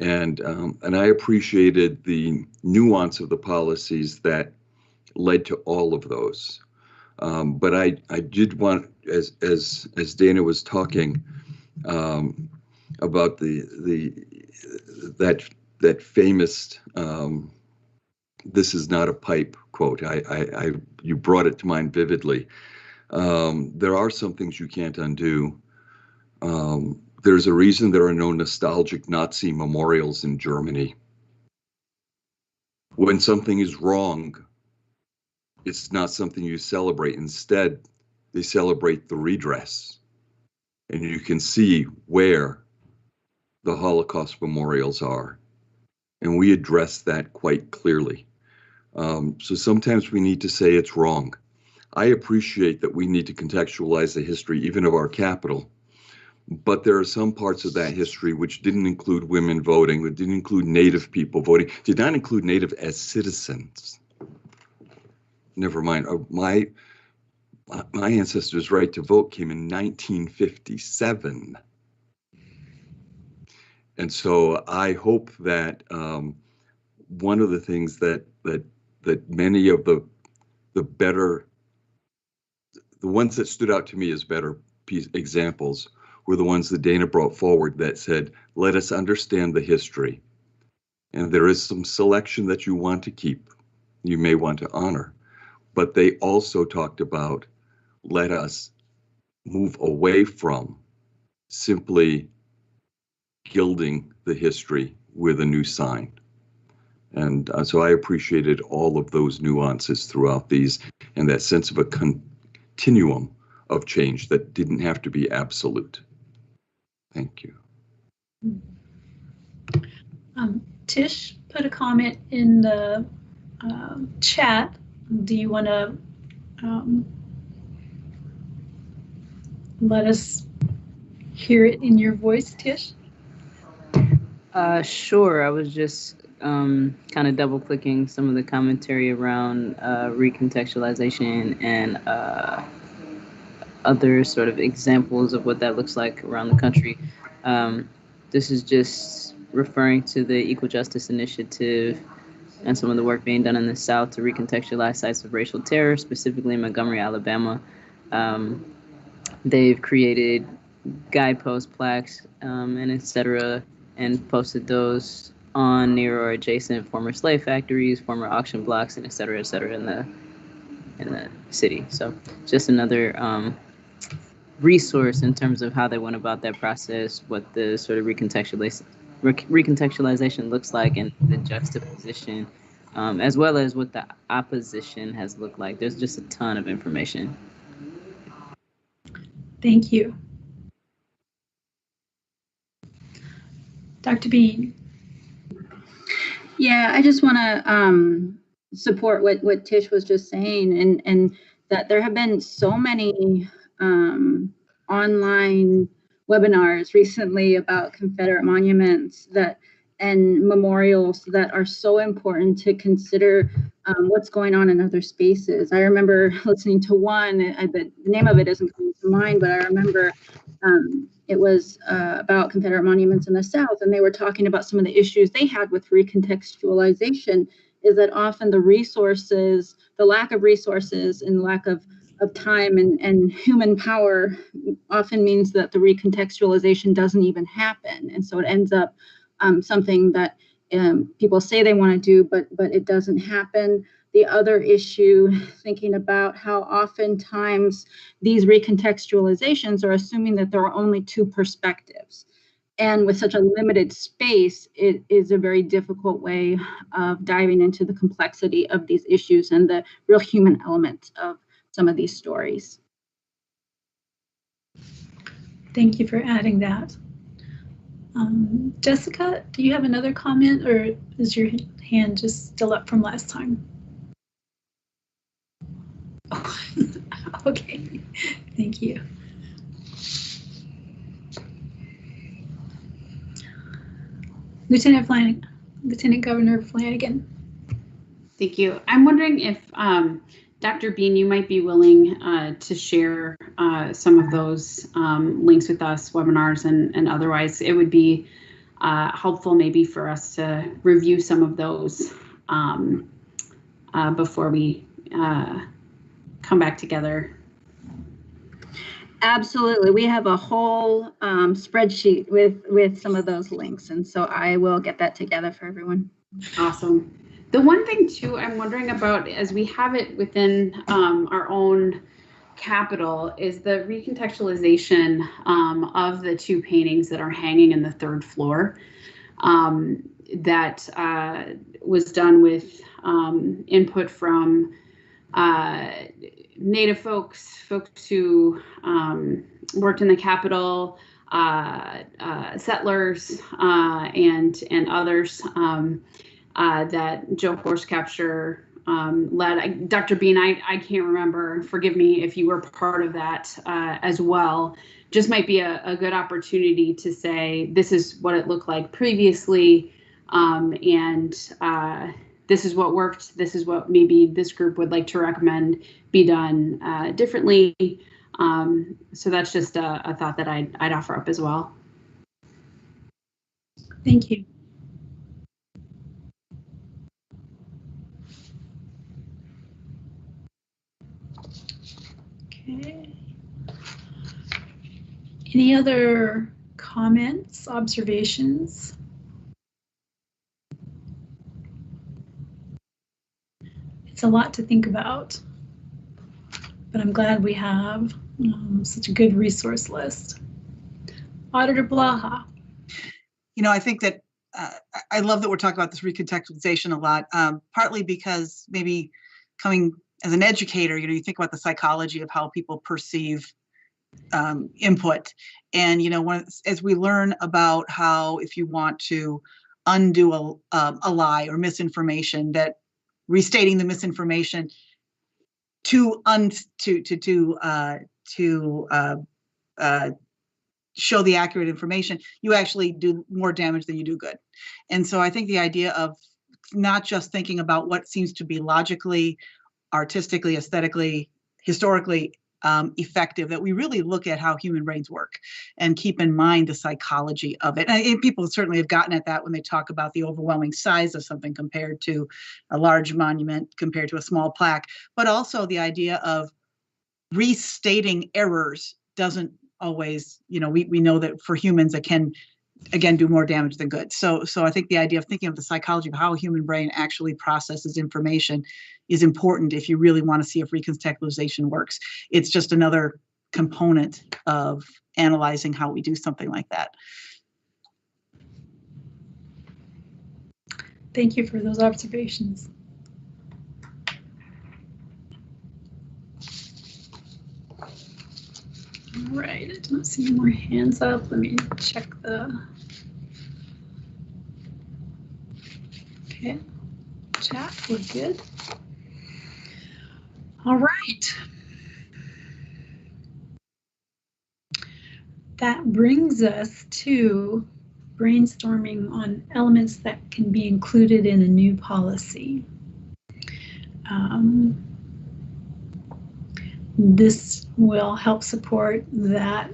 And I appreciated the nuance of the policies that led to all of those. But I did want, as Dana was talking about that famous "This is not a pipe" quote, you brought it to mind vividly. There are some things you can't undo. There's a reason there are no nostalgic Nazi memorials in Germany. When something is wrong, it's not something you celebrate. Instead, they celebrate the redress. And you can see where the Holocaust memorials are. And we address that quite clearly. So sometimes we need to say it's wrong. I appreciate that we need to contextualize the history even of our capital. But there are some parts of that history which didn't include women voting, which didn't include Native people voting, did not include Native as citizens. Never mind. My ancestors' right to vote came in 1957. And so I hope that one of the things that many of the ones that stood out to me as better examples were the ones that Dana brought forward that said, let us understand the history. And there is some selection that you want to keep, you may want to honor. But they also talked about, let us move away from simply gilding the history with a new sign. And so I appreciated all of those nuances throughout these, and that sense of a continuum of change that didn't have to be absolute. Thank you. Tish put a comment in the chat. Do you want to let us hear it in your voice, Tish? Sure. I was just kind of double clicking some of the commentary around recontextualization and other sort of examples of what that looks like around the country. This is just referring to the Equal Justice Initiative and some of the work being done in the South to recontextualize sites of racial terror, specifically in Montgomery, Alabama. They've created guidepost plaques and et cetera and posted those on near or adjacent former slave factories, former auction blocks, and et cetera, in the city. So just another resource in terms of how they went about that process, what the sort of recontextualization looks like, and the juxtaposition, as well as what the opposition has looked like. There's just a ton of information. Thank you. Dr. Bean. Yeah, I just want to support what Tish was just saying, and that there have been so many online webinars recently about Confederate monuments and memorials that are so important to consider what's going on in other spaces. I remember listening to one, the name of it isn't coming to mind, but I remember it was about Confederate monuments in the South, and they were talking about some of the issues they had with recontextualization, is that often the resources, the lack of resources and lack of time and human power often means that the recontextualization doesn't even happen. And so it ends up something that people say they want to do, but it doesn't happen. The other issue, thinking about how oftentimes these recontextualizations are assuming that there are only two perspectives. And with such a limited space, it is a very difficult way of diving into the complexity of these issues and the real human element of some of these stories. Thank you for adding that. Jessica, do you have another comment, or is your hand just still up from last time? Oh, okay, thank you. Lieutenant Governor Flanagan. Thank you. I'm wondering if Dr. Bean, you might be willing to share some of those links with us, webinars and otherwise. It would be helpful maybe for us to review some of those before we come back together. Absolutely. We have a whole spreadsheet with some of those links, and so I will get that together for everyone. Awesome. The one thing too I'm wondering about, as we have it within our own capital, is the recontextualization of the two paintings that are hanging in the third floor. That was done with input from Native folks who worked in the Capitol, settlers, and others that Joe Horsecapture led. Dr. Bean, I can't remember, forgive me if you were part of that as well. Just might be a good opportunity to say, this is what it looked like previously, and this is what worked, this is what maybe this group would like to recommend be done differently. So that's just a thought that I'd offer up as well. Thank you. Okay. Any other comments, observations? It's a lot to think about, but I'm glad we have such a good resource list. Auditor Blaha. You know, I think that I love that we're talking about this recontextualization a lot, partly because maybe coming as an educator, you know, you think about the psychology of how people perceive input. And, you know, as we learn about how, if you want to undo a lie or misinformation, that restating the misinformation to show the accurate information, you actually do more damage than you do good. And so I think the idea of not just thinking about what seems to be logically, artistically, aesthetically, historically effective, that we really look at how human brains work and keep in mind the psychology of it. And people certainly have gotten at that when they talk about the overwhelming size of something compared to a large monument, compared to a small plaque, but also the idea of restating errors doesn't always, you know, we know that for humans it can again, do more damage than good. So I think the idea of thinking of the psychology of how a human brain actually processes information is important if you really want to see if recontextualization works. It's just another component of analyzing how we do something like that. Thank you for those observations. All right, I don't see any more hands up. Let me check the chat. We're good. All right. That brings us to brainstorming on elements that can be included in a new policy. This will help support that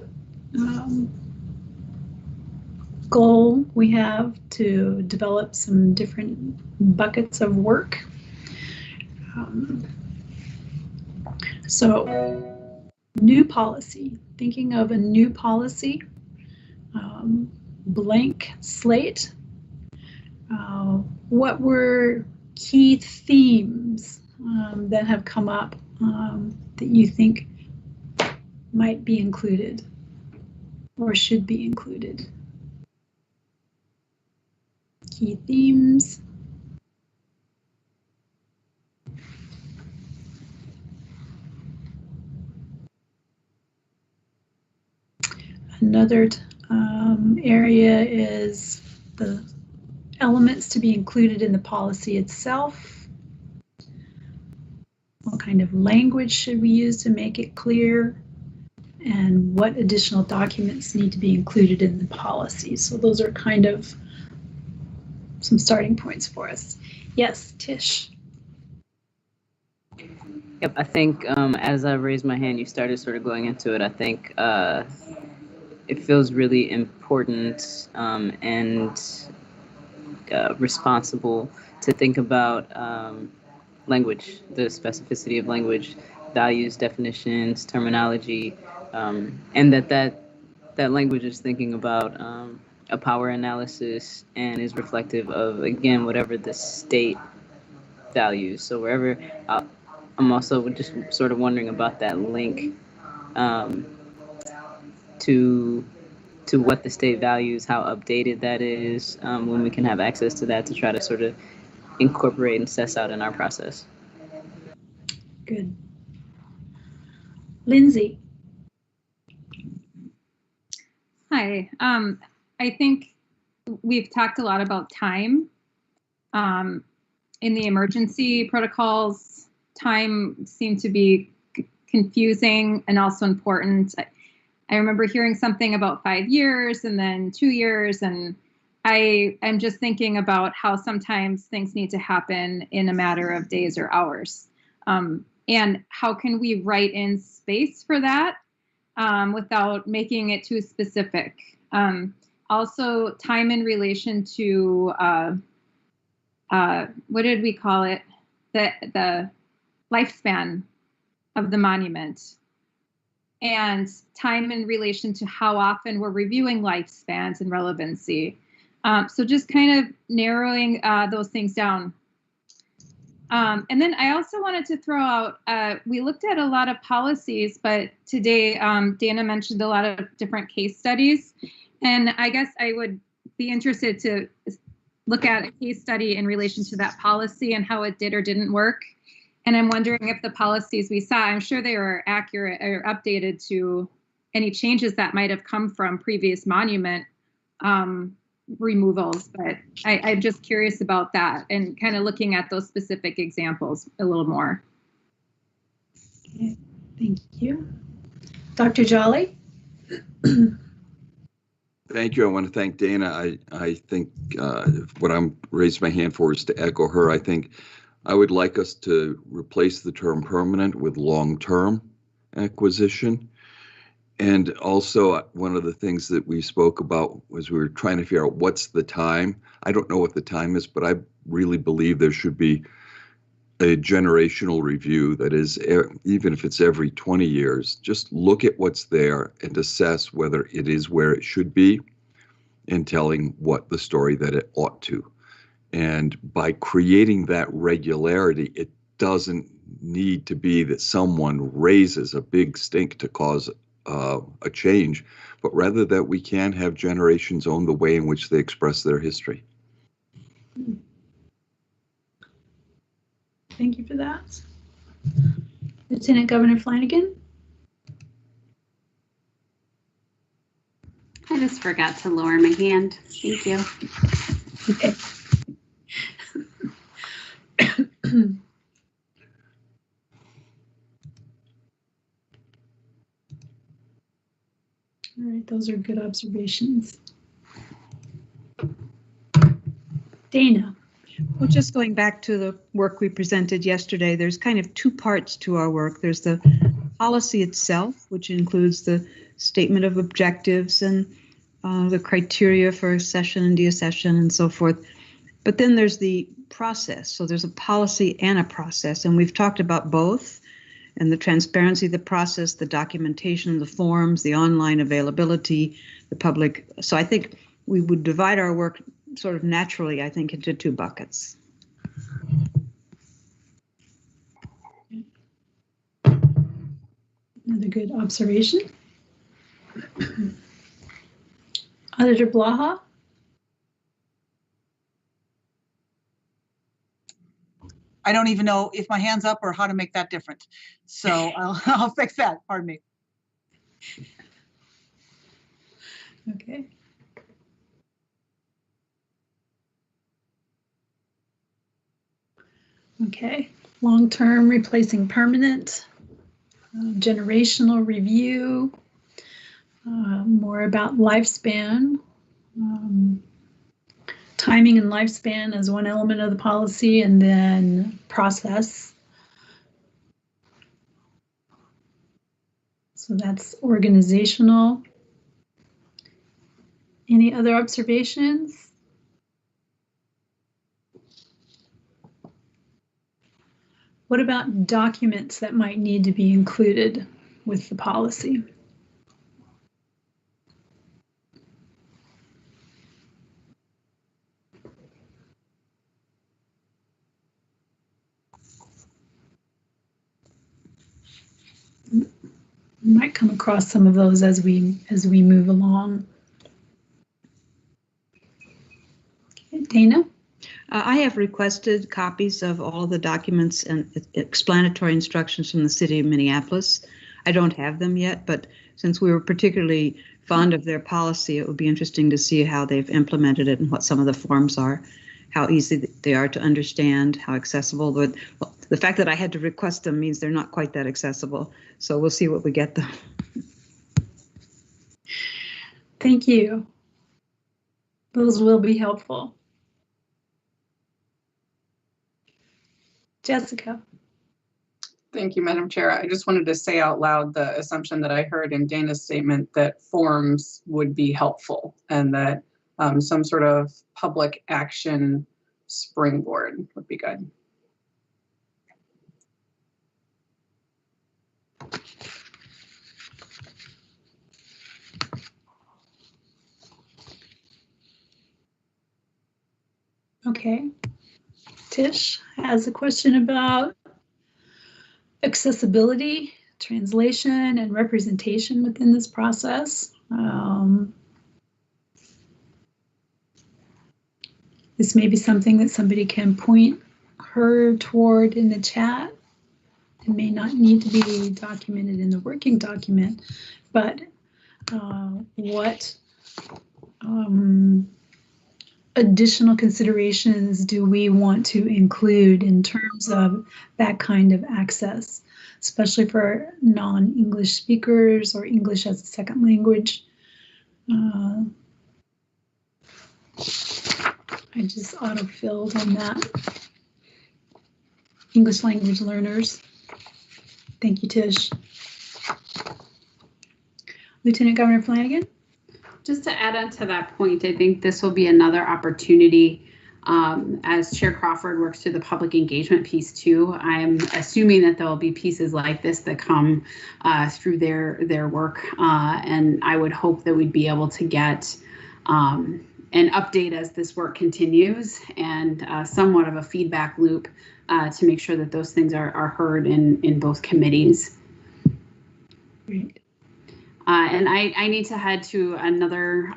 goal we have to develop some different buckets of work. So, new policy, thinking of a new policy, blank slate. What were key themes that have come up that you think might be included or should be included? Key themes. Another area is the elements to be included in the policy itself. What kind of language should we use to make it clear? And what additional documents need to be included in the policy? So those are kind of some starting points for us. Yes, Tish. Yep, I think as I raised my hand, you started sort of going into it. I think it feels really important and responsible to think about language, the specificity of language, values, definitions, terminology, and that language is thinking about a power analysis and is reflective of, again, whatever the state values. So wherever, I'm also just sort of wondering about that link to what the state values, how updated that is, when we can have access to that to try to sort of incorporate and suss out in our process. Good. Lindsay. Hi. I think we've talked a lot about time. In the emergency protocols, time seemed to be confusing and also important. I remember hearing something about 5 years and then 2 years, and I'm just thinking about how sometimes things need to happen in a matter of days or hours. And how can we write in space for that without making it too specific? Also, time in relation to, what did we call it? The lifespan of the monument. And time in relation to how often we're reviewing lifespans and relevancy. So just kind of narrowing those things down. And then I also wanted to throw out, we looked at a lot of policies, but today Dana mentioned a lot of different case studies. And I guess I would be interested to look at a case study in relation to that policy and how it did or didn't work. And I'm wondering if the policies we saw, I'm sure they were accurate or updated to any changes that might have come from previous monument removals, but I'm just curious about that and kind of looking at those specific examples a little more. Okay, thank you. Dr. Jolly? Thank you. I want to thank Dana. I think what I'm raised my hand for is to echo her. I think I would like us to replace the term permanent with long-term acquisition. And also, one of the things that we spoke about was we were trying to figure out what's the time. I don't know what the time is, but I really believe there should be a generational review. That is, even if it's every 20 years, just look at what's there and assess whether it is where it should be. and telling what the story that it ought to. And by creating that regularity, it doesn't need to be that someone raises a big stink to cause a change, but rather that we can have generations own the way in which they express their history. Thank you for that. Lieutenant Governor Flanagan. I just forgot to lower my hand. Thank you. Okay. All right, those are good observations. Dana. Well, just going back to the work we presented yesterday, there's kind of two parts to our work. There's the policy itself, which includes the statement of objectives and the criteria for accession and deaccession and so forth. But then there's the process. So there's a policy and a process, and we've talked about both, and the transparency of the process, the documentation of the forms, the online availability, the public. So I think we would divide our work sort of naturally, I think, into two buckets. Another good observation. Auditor Blaha. I don't even know if my hand's up or how to make that different. So I'll fix that. Pardon me. Okay. Okay. Long-term replacing permanent. Generational review. More about lifespan. Timing and lifespan as one element of the policy, and then process. So that's organizational. Any other observations? What about documents that might need to be included with the policy? We might come across some of those as we move along. Okay, Dana? I have requested copies of all the documents and explanatory instructions from the city of Minneapolis. I don't have them yet, but since we were particularly fond of their policy, it would be interesting to see how they've implemented it and what some of the forms are, how easy they are to understand, how accessible. But well, the fact that I had to request them means they're not quite that accessible. So we'll see what we get them. Thank you. Those will be helpful. Jessica. Thank you, Madam Chair. I just wanted to say out loud the assumption that I heard in Dana's statement that forms would be helpful and that some sort of public action springboard would be good. Okay. Tish has a question about accessibility, translation, and representation within this process. This may be something that somebody can point her toward in the chat. It may not need to be documented in the working document, but what additional considerations do we want to include in terms of that kind of access, especially for non-English speakers or English as a second language? I just auto-filled on that. English language learners. Thank you, Tish. Lieutenant Governor Flanagan. Just to add on to that point, I think this will be another opportunity as Chair Crawford works through the public engagement piece too. I'm assuming that there will be pieces like this that come through their work, and I would hope that we'd be able to get and update as this work continues, and somewhat of a feedback loop to make sure that those things are heard in both committees. Great. And I need to head to another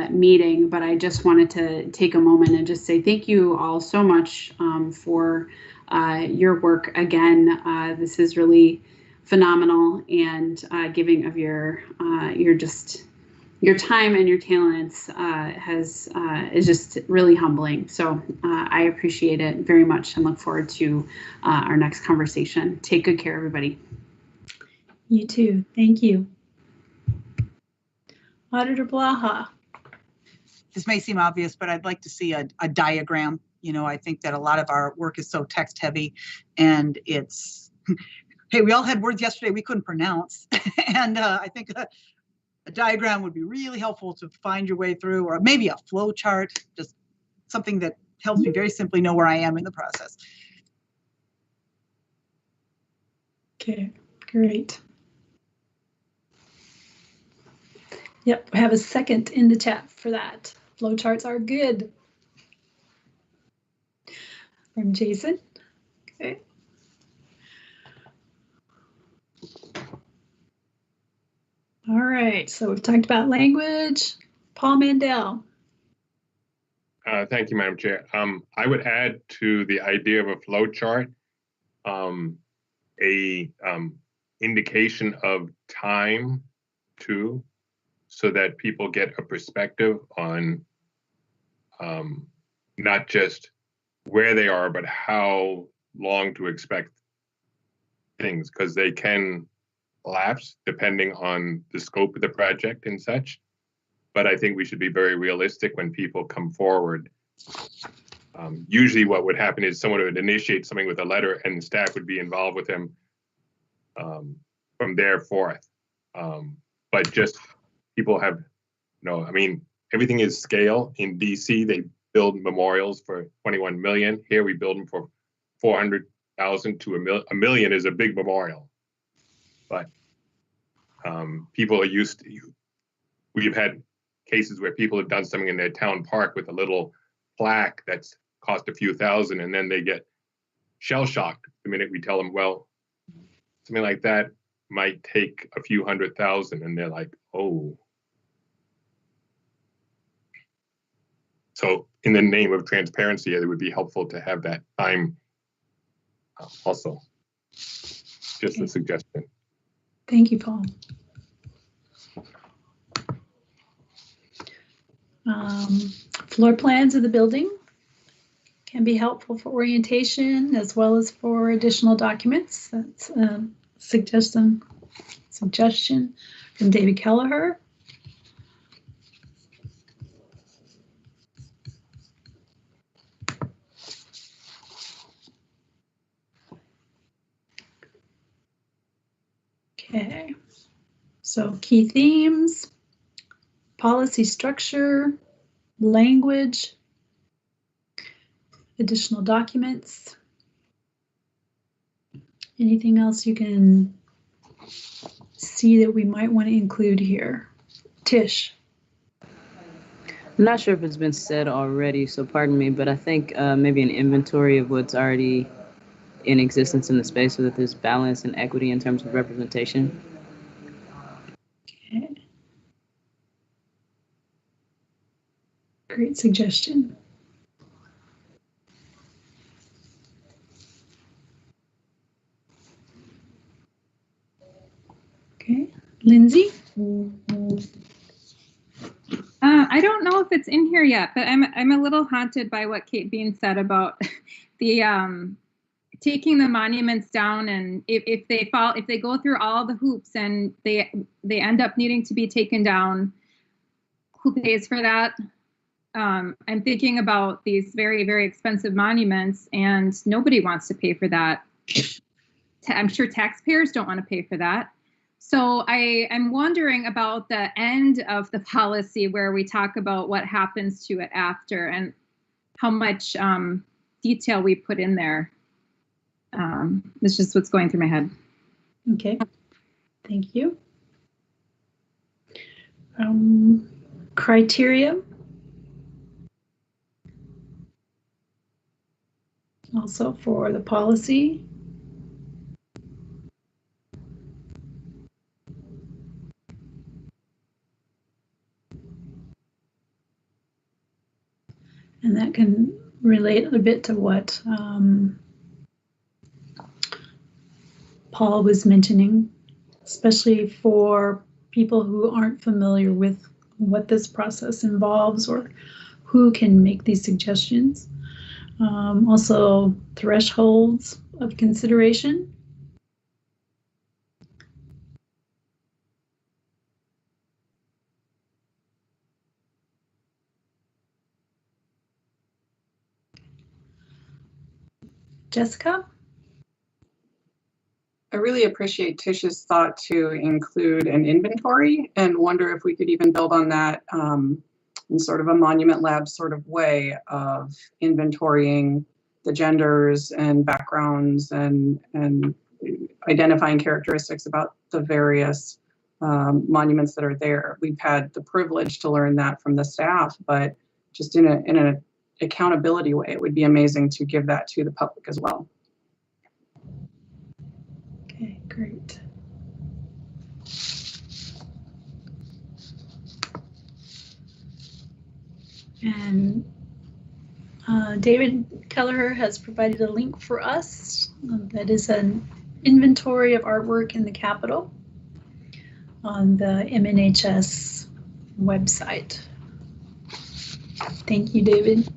meeting, but I just wanted to take a moment and just say thank you all so much for your work again. This is really phenomenal, and giving of your time and your talents is just really humbling. So I appreciate it very much and look forward to our next conversation. Take good care, everybody. You too. Thank you. Auditor Blaha. This may seem obvious, but I'd like to see a diagram. You know, I think that a lot of our work is so text heavy, and it's, hey, we all had words yesterday we couldn't pronounce. And I think a diagram would be really helpful to find your way through, or maybe a flow chart, just something that helps me very simply know where I am in the process. Okay, great. Yep, we have a second in the chat for that. Flowcharts are good. From Jason. Okay. All right, so we've talked about language. Paul Mandel. Thank you, Madam Chair. I would add to the idea of a flow chart a indication of time too, so that people get a perspective on not just where they are, but how long to expect things, because they can lapse depending on the scope of the project and such. But I think we should be very realistic when people come forward. Usually what would happen is someone would initiate something with a letter and staff would be involved with them from there forth. But just people have, no, I mean, everything is scale. In DC, they build memorials for 21 million. Here we build them for 400,000 to a million is a big memorial. But people are used to, we've had cases where people have done something in their town park with a little plaque that's cost a few thousand, and then they get shell shocked the minute we tell them, well, something like that might take a few $100,000, and they're like, oh. So in the name of transparency, it would be helpful to have that time also. Just a suggestion. Thank you, Paul. Floor plans of the building can be helpful for orientation as well as for additional documents. That's a suggestion from David Kelleher. Okay, so key themes, policy structure, language, additional documents. Anything else you can see that we might want to include here? Tish. I'm not sure if it's been said already, so pardon me, but I think maybe an inventory of what's already in existence in the space so that there's balance and equity in terms of representation. Okay. Great suggestion. Okay, Lindsay? I don't know if it's in here yet, but I'm a little haunted by what Kate Bean said about the taking the monuments down, and if they go through all the hoops and they end up needing to be taken down, who pays for that? I'm thinking about these very, very expensive monuments, and nobody wants to pay for that. I'm sure taxpayers don't want to pay for that. So I'm wondering about the end of the policy where we talk about what happens to it after and how much detail we put in there. It's just what's going through my head. Okay, thank you. criteria. Also for the policy. And that can relate a bit to what Paul was mentioning, especially for people who aren't familiar with what this process involves or who can make these suggestions. Also, thresholds of consideration. Jessica? I really appreciate Tish's thought to include an inventory and wonder if we could even build on that in sort of a Monument Lab sort of way of inventorying the genders and backgrounds and identifying characteristics about the various monuments that are there. We've had the privilege to learn that from the staff, but just in an accountability way, it would be amazing to give that to the public as well. Okay, great. And David Kelleher has provided a link for us. That is an inventory of artwork in the Capitol on the MNHS website. Thank you, David.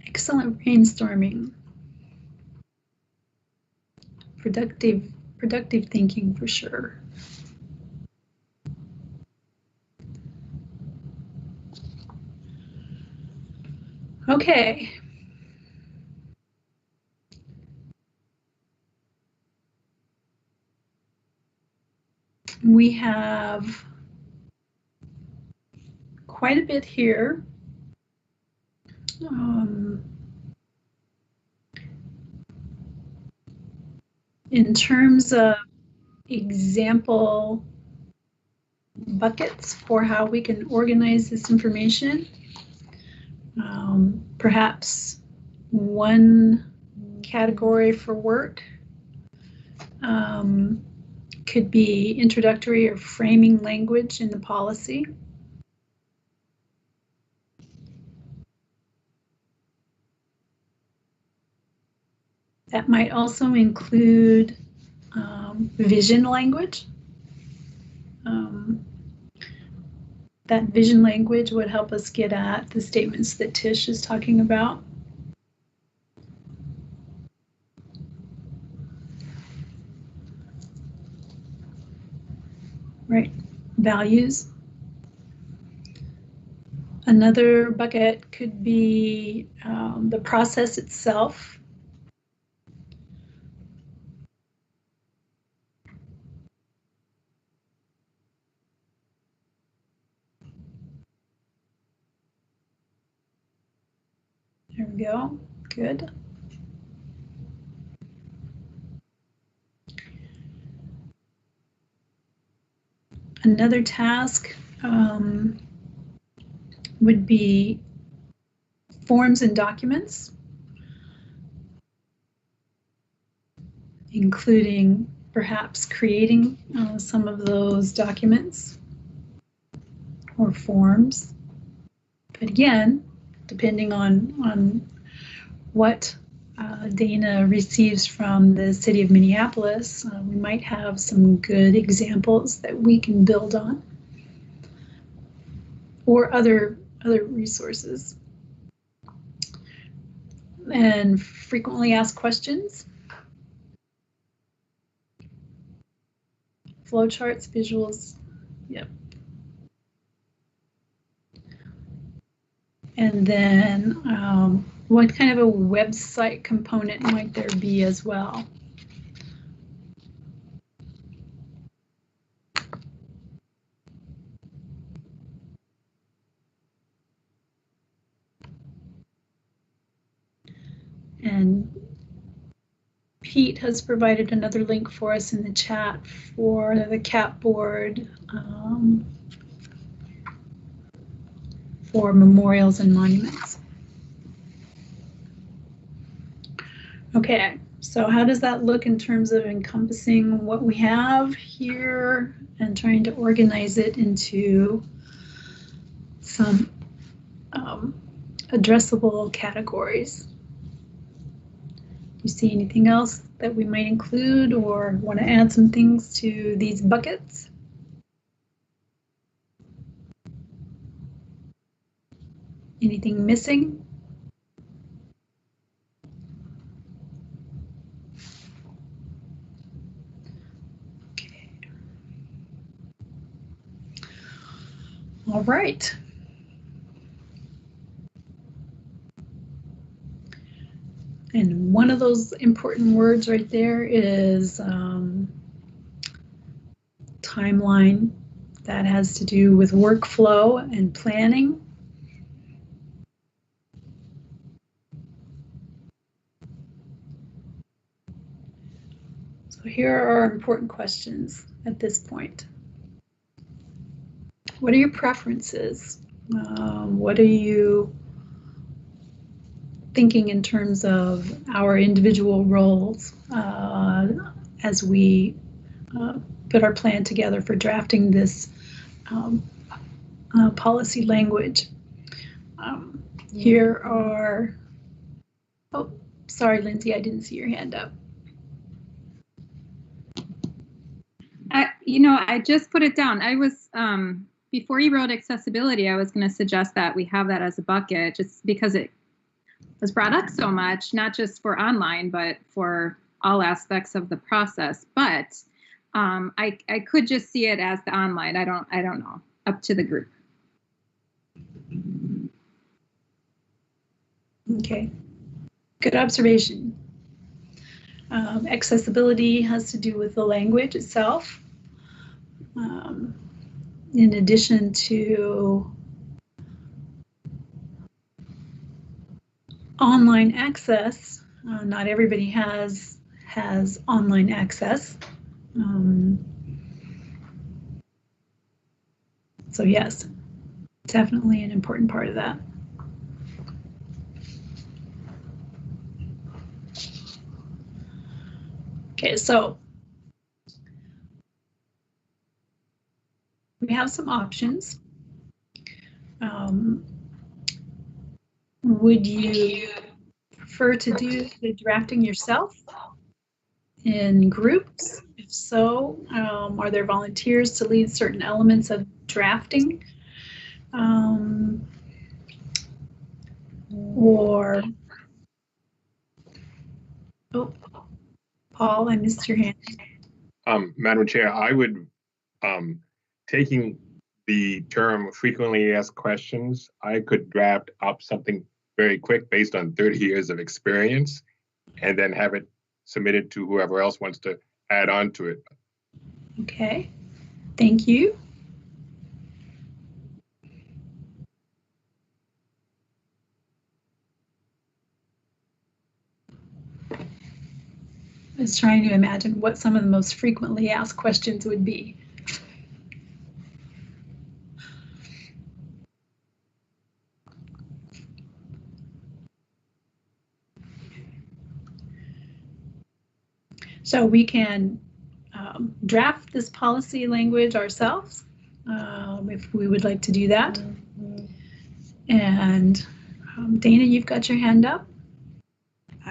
Excellent brainstorming. Productive thinking for sure. Okay. We have quite a bit here. In terms of example buckets for how we can organize this information, perhaps one category for work could be introductory or framing language in the policy. That might also include vision language. That vision language would help us get at the statements that Tish is talking about. Right, values. Another bucket could be the process itself. There we go, good. Another task would be forms and documents, including perhaps creating some of those documents or forms. But again, depending on what Dana receives from the city of Minneapolis, we might have some good examples that we can build on, or other resources. And frequently asked questions, flowcharts, visuals, yep. And then what kind of a website component might there be as well? And Pete has provided another link for us in the chat for the CAP board for memorials and monuments. Okay, so how does that look in terms of encompassing what we have here and trying to organize it into some addressable categories? You see anything else that we might include or want to add some things to these buckets? Anything missing? Okay. All right. And one of those important words right there is timeline. That has to do with workflow and planning. So here are our important questions at this point. What are your preferences? What are you thinking in terms of our individual roles as we put our plan together for drafting this policy language? Here are, oh, sorry, Lindsay, I didn't see your hand up. I just put it down. I was, before you wrote accessibility, I was going to suggest that we have that as a bucket just because it was brought up so much, not just for online, but for all aspects of the process. But I could just see it as the online. I don't know, up to the group. Okay, good observation. Accessibility has to do with the language itself. In addition to online access, not everybody has online access. So yes, definitely an important part of that. Okay, so we have some options. Would you prefer to do the drafting yourself in groups? If so, are there volunteers to lead certain elements of drafting? Or, oh, Paul, I missed your hand. Madam Chair, I would, taking the term frequently asked questions, I could draft up something very quick based on 30 years of experience and then have it submitted to whoever else wants to add on to it. Okay, thank you. I was trying to imagine what some of the most frequently asked questions would be. So we can draft this policy language ourselves if we would like to do that. And Dana, you've got your hand up.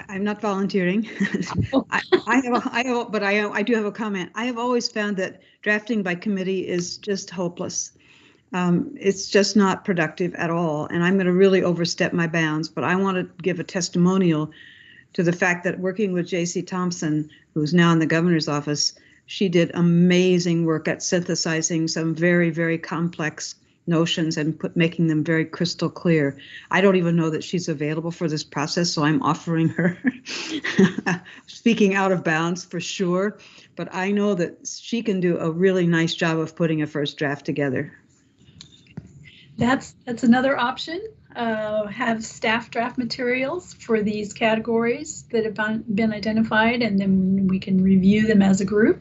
I'm not volunteering. I do have a comment. I have always found that drafting by committee is just hopeless. It's just not productive at all. And I'm going to really overstep my bounds, but I want to give a testimonial to the fact that working with J.C. Thompson, who's now in the governor's office, she did amazing work at synthesizing some very, very complex notions and making them very crystal clear. I don't even know that she's available for this process, so I'm offering her speaking out of bounds for sure. But I know that she can do a really nice job of putting a first draft together. That's another option. have staff draft materials for these categories that have been identified, and then we can review them as a group.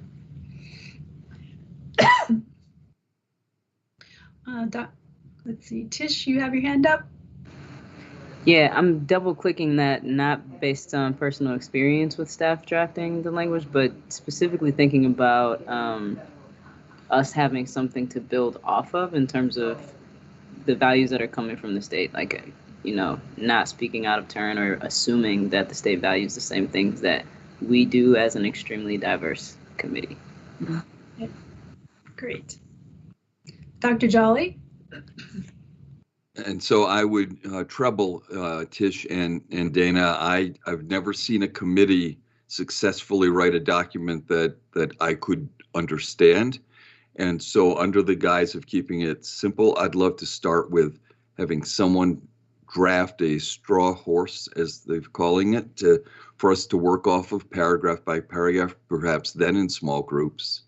Let's see, Tish, you have your hand up? Yeah, I'm double clicking that, not based on personal experience with staff drafting the language, but specifically thinking about us having something to build off of in terms of the values that are coming from the state, like, you know, not speaking out of turn or assuming that the state values the same things that we do as an extremely diverse committee. Yeah. Great. Dr. Jolly? And so I would treble Tish and Dana. I've never seen a committee successfully write a document that I could understand. And so under the guise of keeping it simple, I'd love to start with having someone draft a straw horse, as they're calling it, for us to work off of paragraph by paragraph, perhaps then in small groups.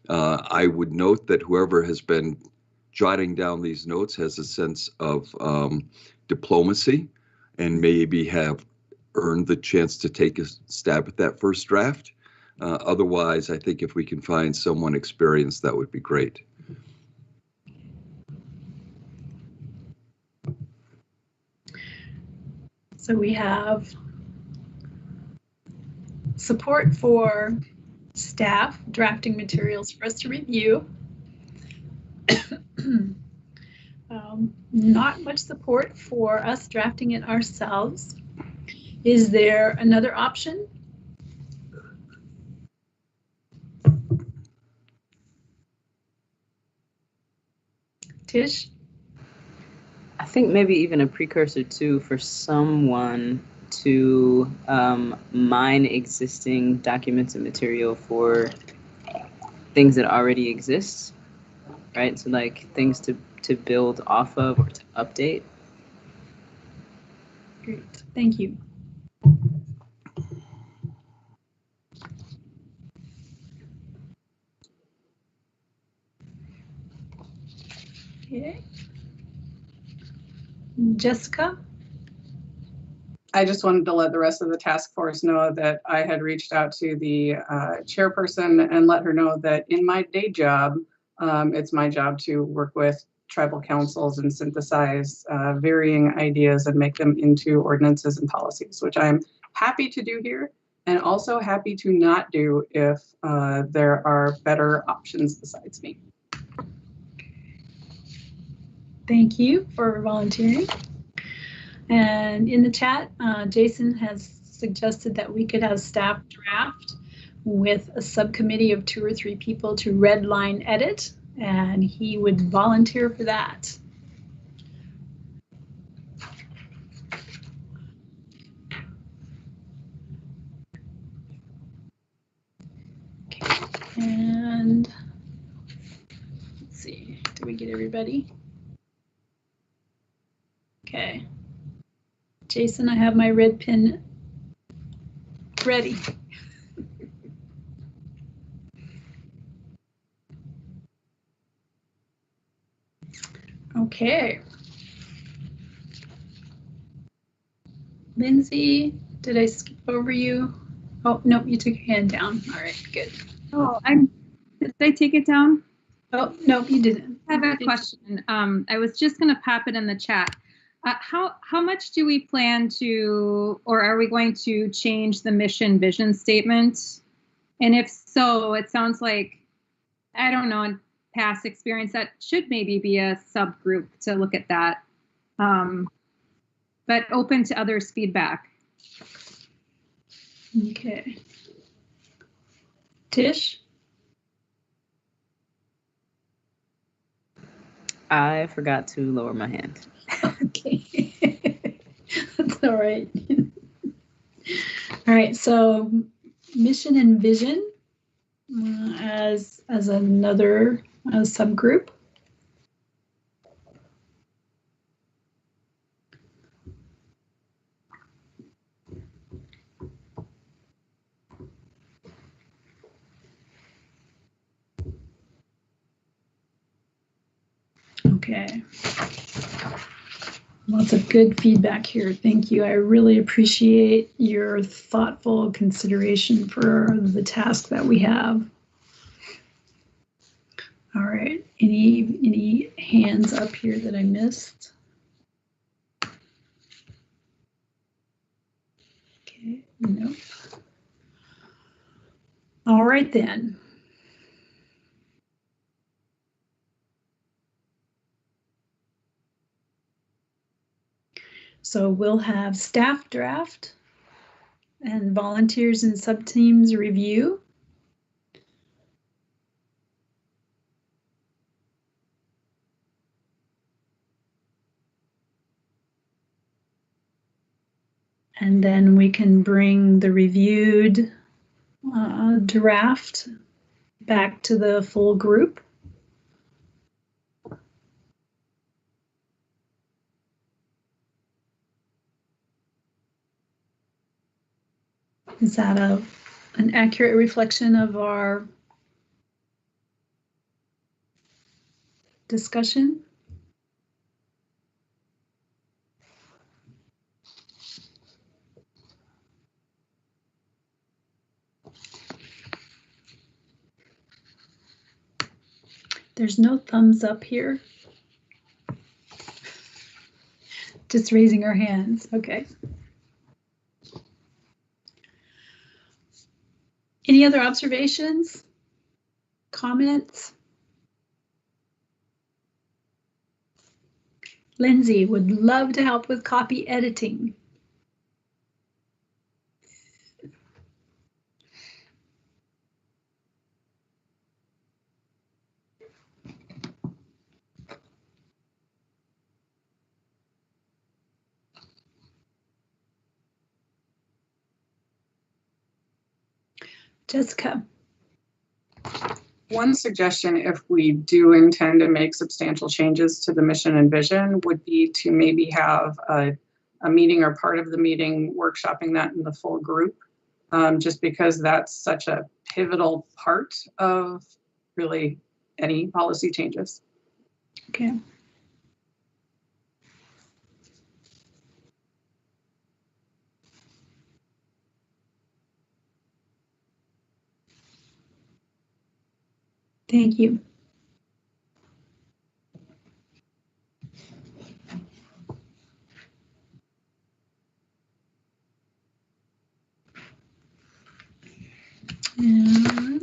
I would note that whoever has been jotting down these notes has a sense of diplomacy and maybe have earned the chance to take a stab at that first draft. Otherwise, I think if we can find someone experienced, that would be great. So we have support for staff drafting materials for us to review. Not much support for us drafting it ourselves. Is there another option? Tish? I think maybe even a precursor too for someone to mine existing documents and material for things that already exist, right? So like things to build off of or to update. Great, thank you. Okay. Jessica? I just wanted to let the rest of the task force know that I had reached out to the chairperson and let her know that in my day job, it's my job to work with tribal councils and synthesize varying ideas and make them into ordinances and policies, which I'm happy to do here and also happy to not do if there are better options besides me. Thank you for volunteering. And in the chat, Jason has suggested that we could have staff draft with a subcommittee of 2 or 3 people to red line edit, and he would volunteer for that. Okay. And let's see, did we get everybody? Okay. Jason, I have my red pen ready. Okay. Lindsay, did I skip over you? Oh, no, you took your hand down. All right, good. Oh, did I take it down? Oh, no, you didn't. I have a question. I was just going to pop it in the chat. How much do we plan to, or are we going to change the mission vision statement? And if so, it sounds like, I don't know, in past experience, that should maybe be a subgroup to look at that. But open to others' feedback. Okay. Tish? I forgot to lower my hand. Okay. That's all right. All right, so mission and vision as another subgroup. Okay. Lots of good feedback here. Thank you. I really appreciate your thoughtful consideration for the task that we have. All right. Any hands up here that I missed? Okay. Nope. All right then. So we'll have staff draft and volunteers and subteams review. And then we can bring the reviewed draft back to the full group. Is that an accurate reflection of our discussion? There's no thumbs up here. Just raising our hands. Okay. Any other observations? Comments? Lindsay would love to help with copy editing. Jessica. One suggestion, if we do intend to make substantial changes to the mission and vision, would be to maybe have a meeting or part of the meeting workshopping that in the full group, just because that's such a pivotal part of really any policy changes. Okay. Thank you. And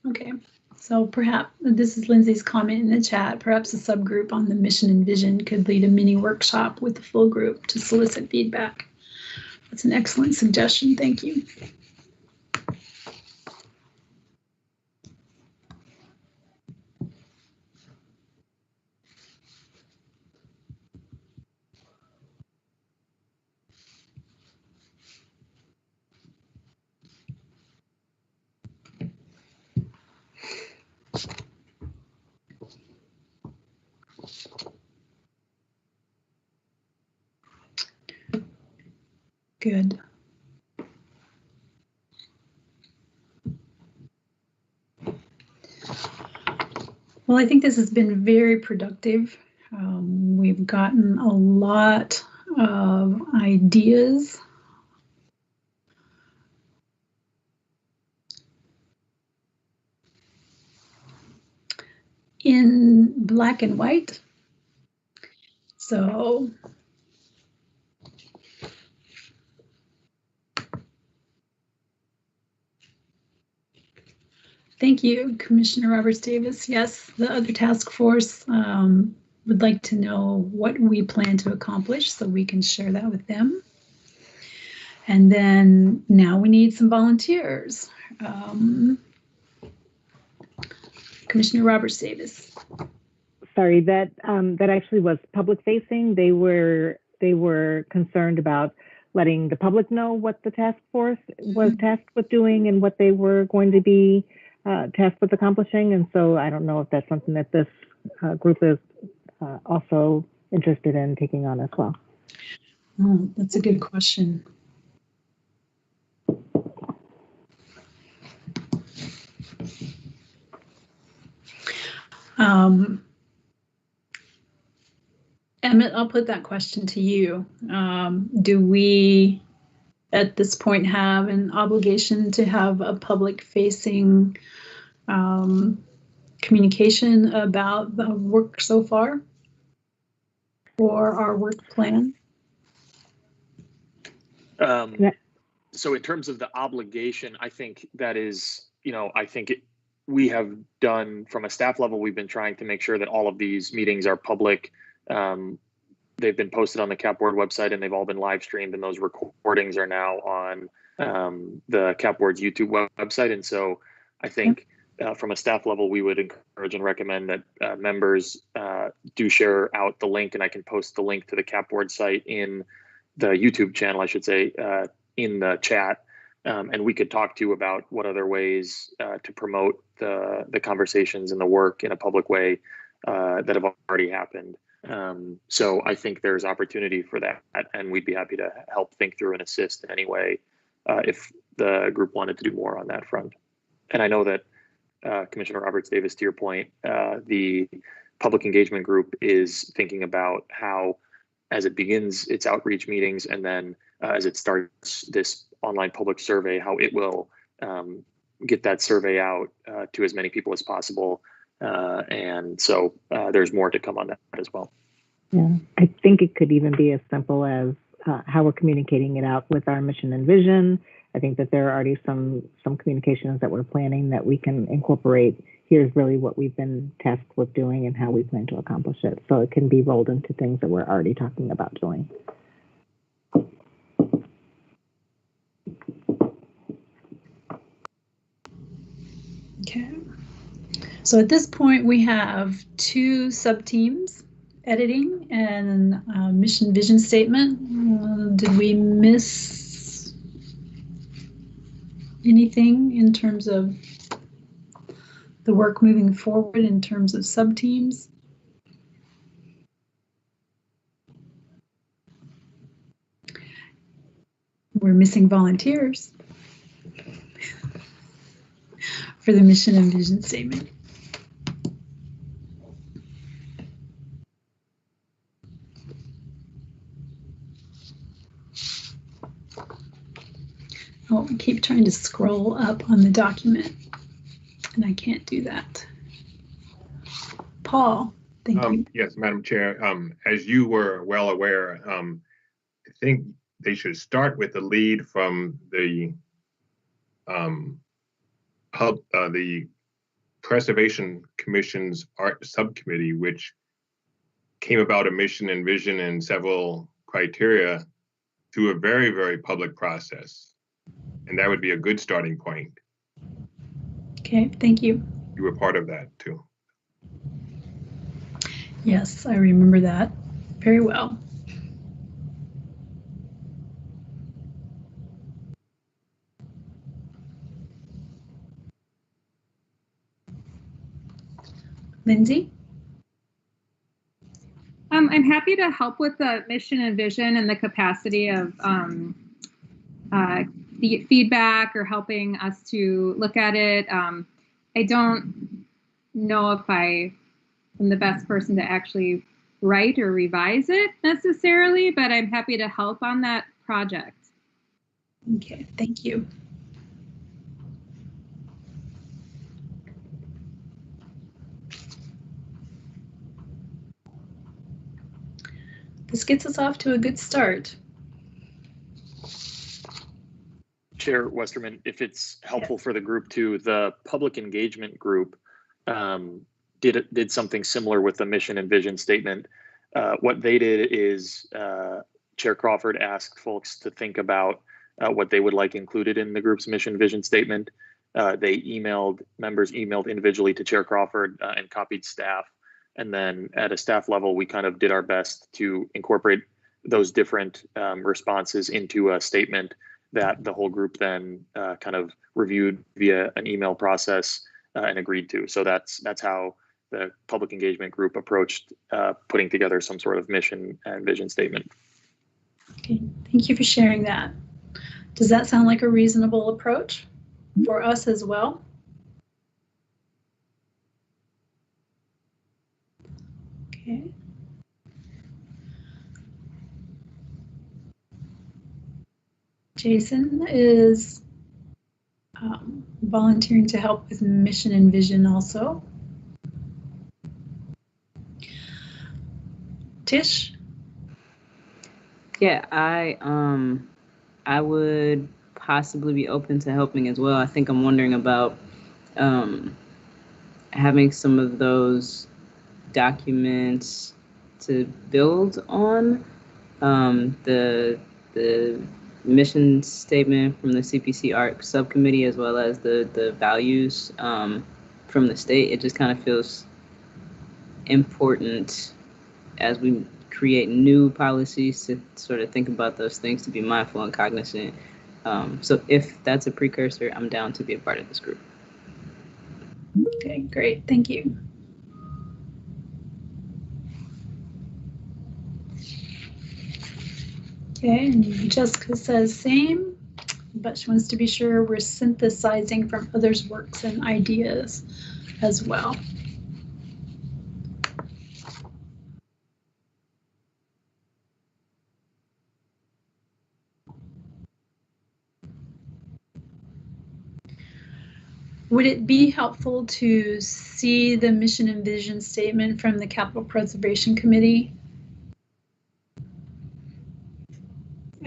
okay, so perhaps this is Lindsay's comment in the chat. Perhaps a subgroup on the mission and vision could lead a mini workshop with the full group to solicit feedback. That's an excellent suggestion. Thank you. Good. Well, I think this has been very productive. We've gotten a lot of ideas. In black and white. So thank you, Commissioner Roberts Davis. Yes, the other task force would like to know what we plan to accomplish so we can share that with them. And then now we need some volunteers. Commissioner Roberts Davis. Sorry, that actually was public facing. They were concerned about letting the public know what the task force was tasked with doing and what they were going to be tasked with accomplishing. And so I don't know if that's something that this group is also interested in taking on as well. Oh, that's a good question. Emmett, I'll put that question to you. Do we, at this point, have an obligation to have a public-facing communication about the work so far or our work plan? So in terms of the obligation, I think that is, I think we have done from a staff level, we've been trying to make sure that all of these meetings are public. They've been posted on the CAPboard website and they've all been live streamed, and those recordings are now on the CAPboard's YouTube website. And so I think from a staff level, we would encourage and recommend that members do share out the link, and I can post the link to the CAPboard site in the YouTube channel, I should say, in the chat. And we could talk to you about what other ways to promote the conversations and the work in a public way that have already happened. So I think there's opportunity for that, and we'd be happy to help think through and assist in any way if the group wanted to do more on that front. And I know that Commissioner Roberts-Davis, to your point, the public engagement group is thinking about how, as it begins its outreach meetings, and then as it starts this online public survey, how it will get that survey out to as many people as possible. And so there's more to come on that as well. Yeah, I think it could even be as simple as how we're communicating it out with our mission and vision. I think that there are already some communications that we're planning that we can incorporate. Here's really what we've been tasked with doing and how we plan to accomplish it. So it can be rolled into things that we're already talking about doing. Okay. So at this point, we have 2 sub-teams, editing and mission vision statement. Did we miss anything in terms of the work moving forward in terms of sub-teams? We're missing volunteers for the mission and vision statement. Oh, I keep trying to scroll up on the document, and I can't do that. Paul, thank you. Yes, Madam Chair. As you were well aware, I think they should start with the lead from the Preservation Commission's Art Subcommittee, which came about a mission and vision and several criteria through a very, very public process. And that would be a good starting point. Okay, thank you. You were part of that too. Yes, I remember that very well. Lindsay? I'm happy to help with the mission and vision and the capacity of the feedback or helping us to look at it. I don't know if I am the best person to actually write or revise it necessarily, but I'm happy to help on that project. Okay, thank you. This gets us off to a good start. Chair Westerman, if it's helpful for the group too, the public engagement group did something similar with the mission and vision statement. What they did is Chair Crawford asked folks to think about what they would like included in the group's mission vision statement. Members emailed individually to Chair Crawford and copied staff. And then at a staff level, we kind of did our best to incorporate those different responses into a statement that the whole group then kind of reviewed via an email process and agreed to. So that's how the public engagement group approached putting together some sort of mission and vision statement. Okay, thank you for sharing that. Does that sound like a reasonable approach for us as well? Jason is volunteering to help with mission and vision also. Tish? Yeah, I would possibly be open to helping as well. I think I'm wondering about having some of those documents to build on the mission statement from the CPC ARC subcommittee, as well as the values from the state. It just kind of feels important as we create new policies to sort of think about those things, to be mindful and cognizant. So if that's a precursor, I'm down to be a part of this group. Okay, great, thank you. Okay, and Jessica says same, but she wants to be sure we're synthesizing from others' works and ideas as well. Would it be helpful to see the mission and vision statement from the Capital Preservation Committee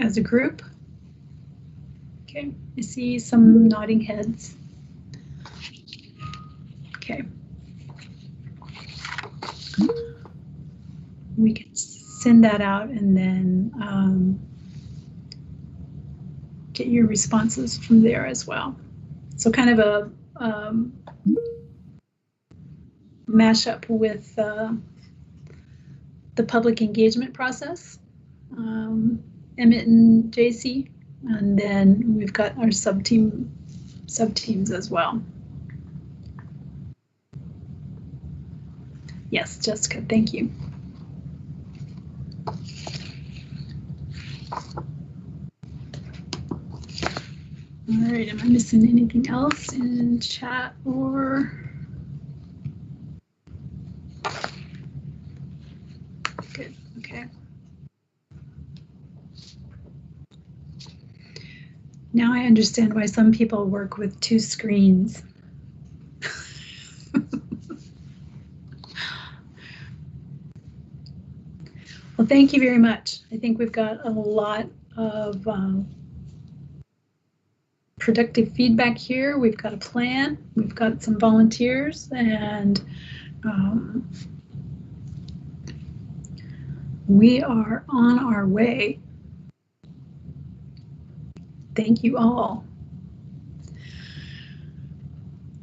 as a group? Okay, I see some nodding heads. Okay. We can send that out and then get your responses from there as well. So kind of a mashup with the public engagement process, Emmett and JC, and then we've got our subteams as well. Yes, Jessica, thank you. All right, am I missing anything else in chat or? Good, okay. Now I understand why some people work with 2 screens. Well, thank you very much. I think we've got a lot of productive feedback here. We've got a plan, we've got some volunteers, and we are on our way. Thank you all.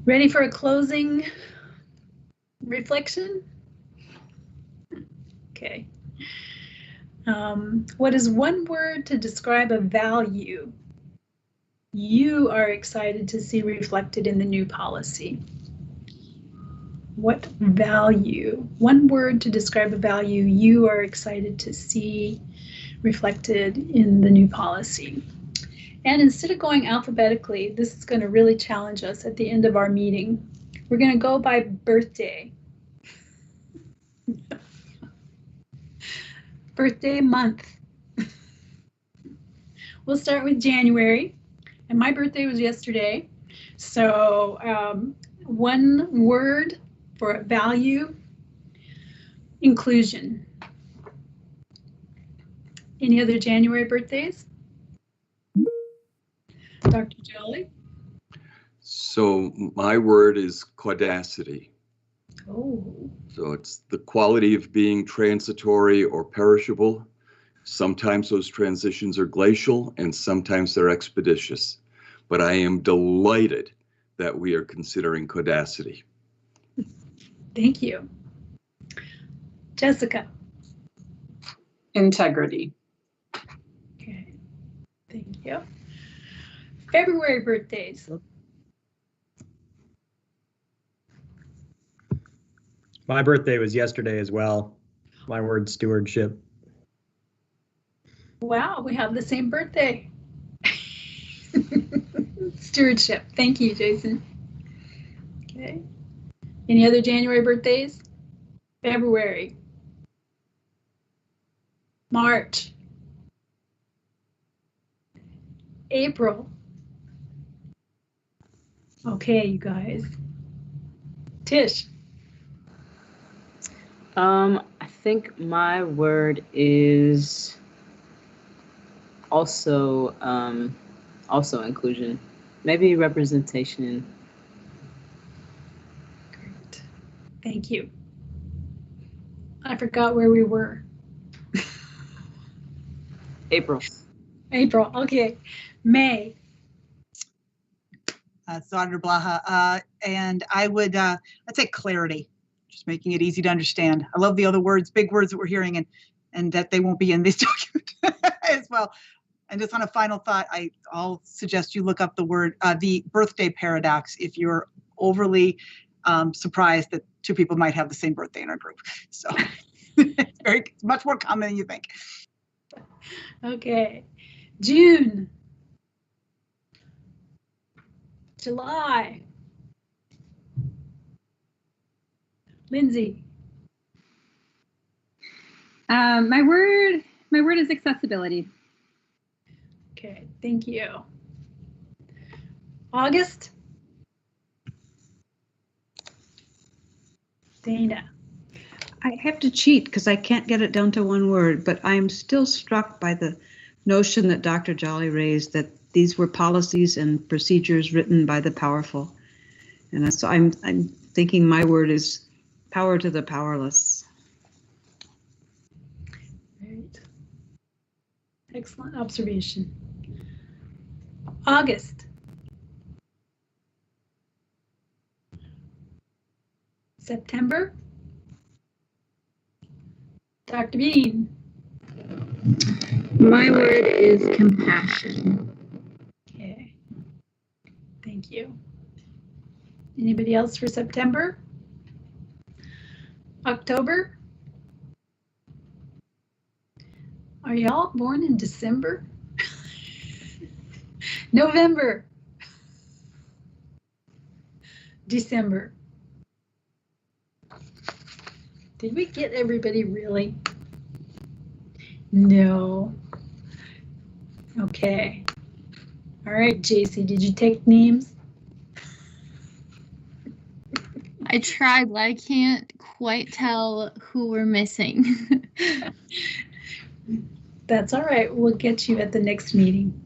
Ready for a closing reflection? Okay. What is one word to describe a value you are excited to see reflected in the new policy? What value, one word to describe a value you are excited to see reflected in the new policy? And instead of going alphabetically, this is going to really challenge us at the end of our meeting. We're going to go by birthday. Birthday month. We'll start with January, and my birthday was yesterday. So one word for a value, inclusion. Any other January birthdays? Dr. Jolly? So my word is caudacity. Oh. So it's the quality of being transitory or perishable. Sometimes those transitions are glacial and sometimes they're expeditious. But I am delighted that we are considering caudacity. Thank you. Jessica? Integrity. Okay, thank you. February birthdays. My birthday was yesterday as well. My word, stewardship. Wow, we have the same birthday. Stewardship. Thank you, Jason. Okay. Any other January birthdays? February. March. April. Okay, you guys. Tish. I think my word is also inclusion. Maybe representation. Great. Thank you. I forgot where we were. April. April. Okay. May. So Auditor Blaha, and I would, I'd say clarity, just making it easy to understand. I love the other words, big words that we're hearing, and that they won't be in this document as well. And just on a final thought, I'll suggest you look up the word, the birthday paradox, if you're overly surprised that two people might have the same birthday in our group. So it's much more common than you think. Okay. June. July. Lindsay. My word is accessibility. Okay, thank you. August. Dana. I have to cheat because I can't get it down to one word, but I'm still struck by the notion that Dr. Jolly raised, that these were policies and procedures written by the powerful. And so I'm thinking my word is power to the powerless. Right. Excellent observation. August. September. Dr. Bean. My word is compassion. Okay. Thank you. Anybody else for September? October? Are y'all born in December? November. December. Did we get everybody really? No. Okay. All right, JC, did you take names? I tried, but I can't quite tell who we're missing. That's all right. We'll get you at the next meeting.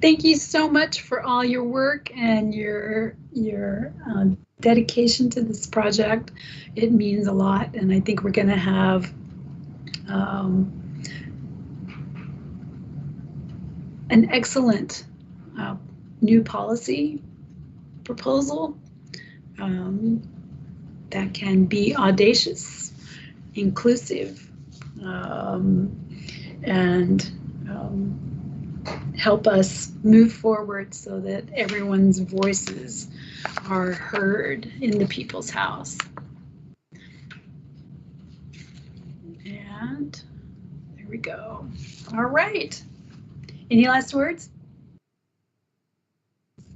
Thank you so much for all your work and your dedication to this project. It means a lot, and I think we're going to have an excellent new policy proposal that can be audacious, inclusive, and help us move forward so that everyone's voices are heard in the people's house. And there we go. All right. Any last words?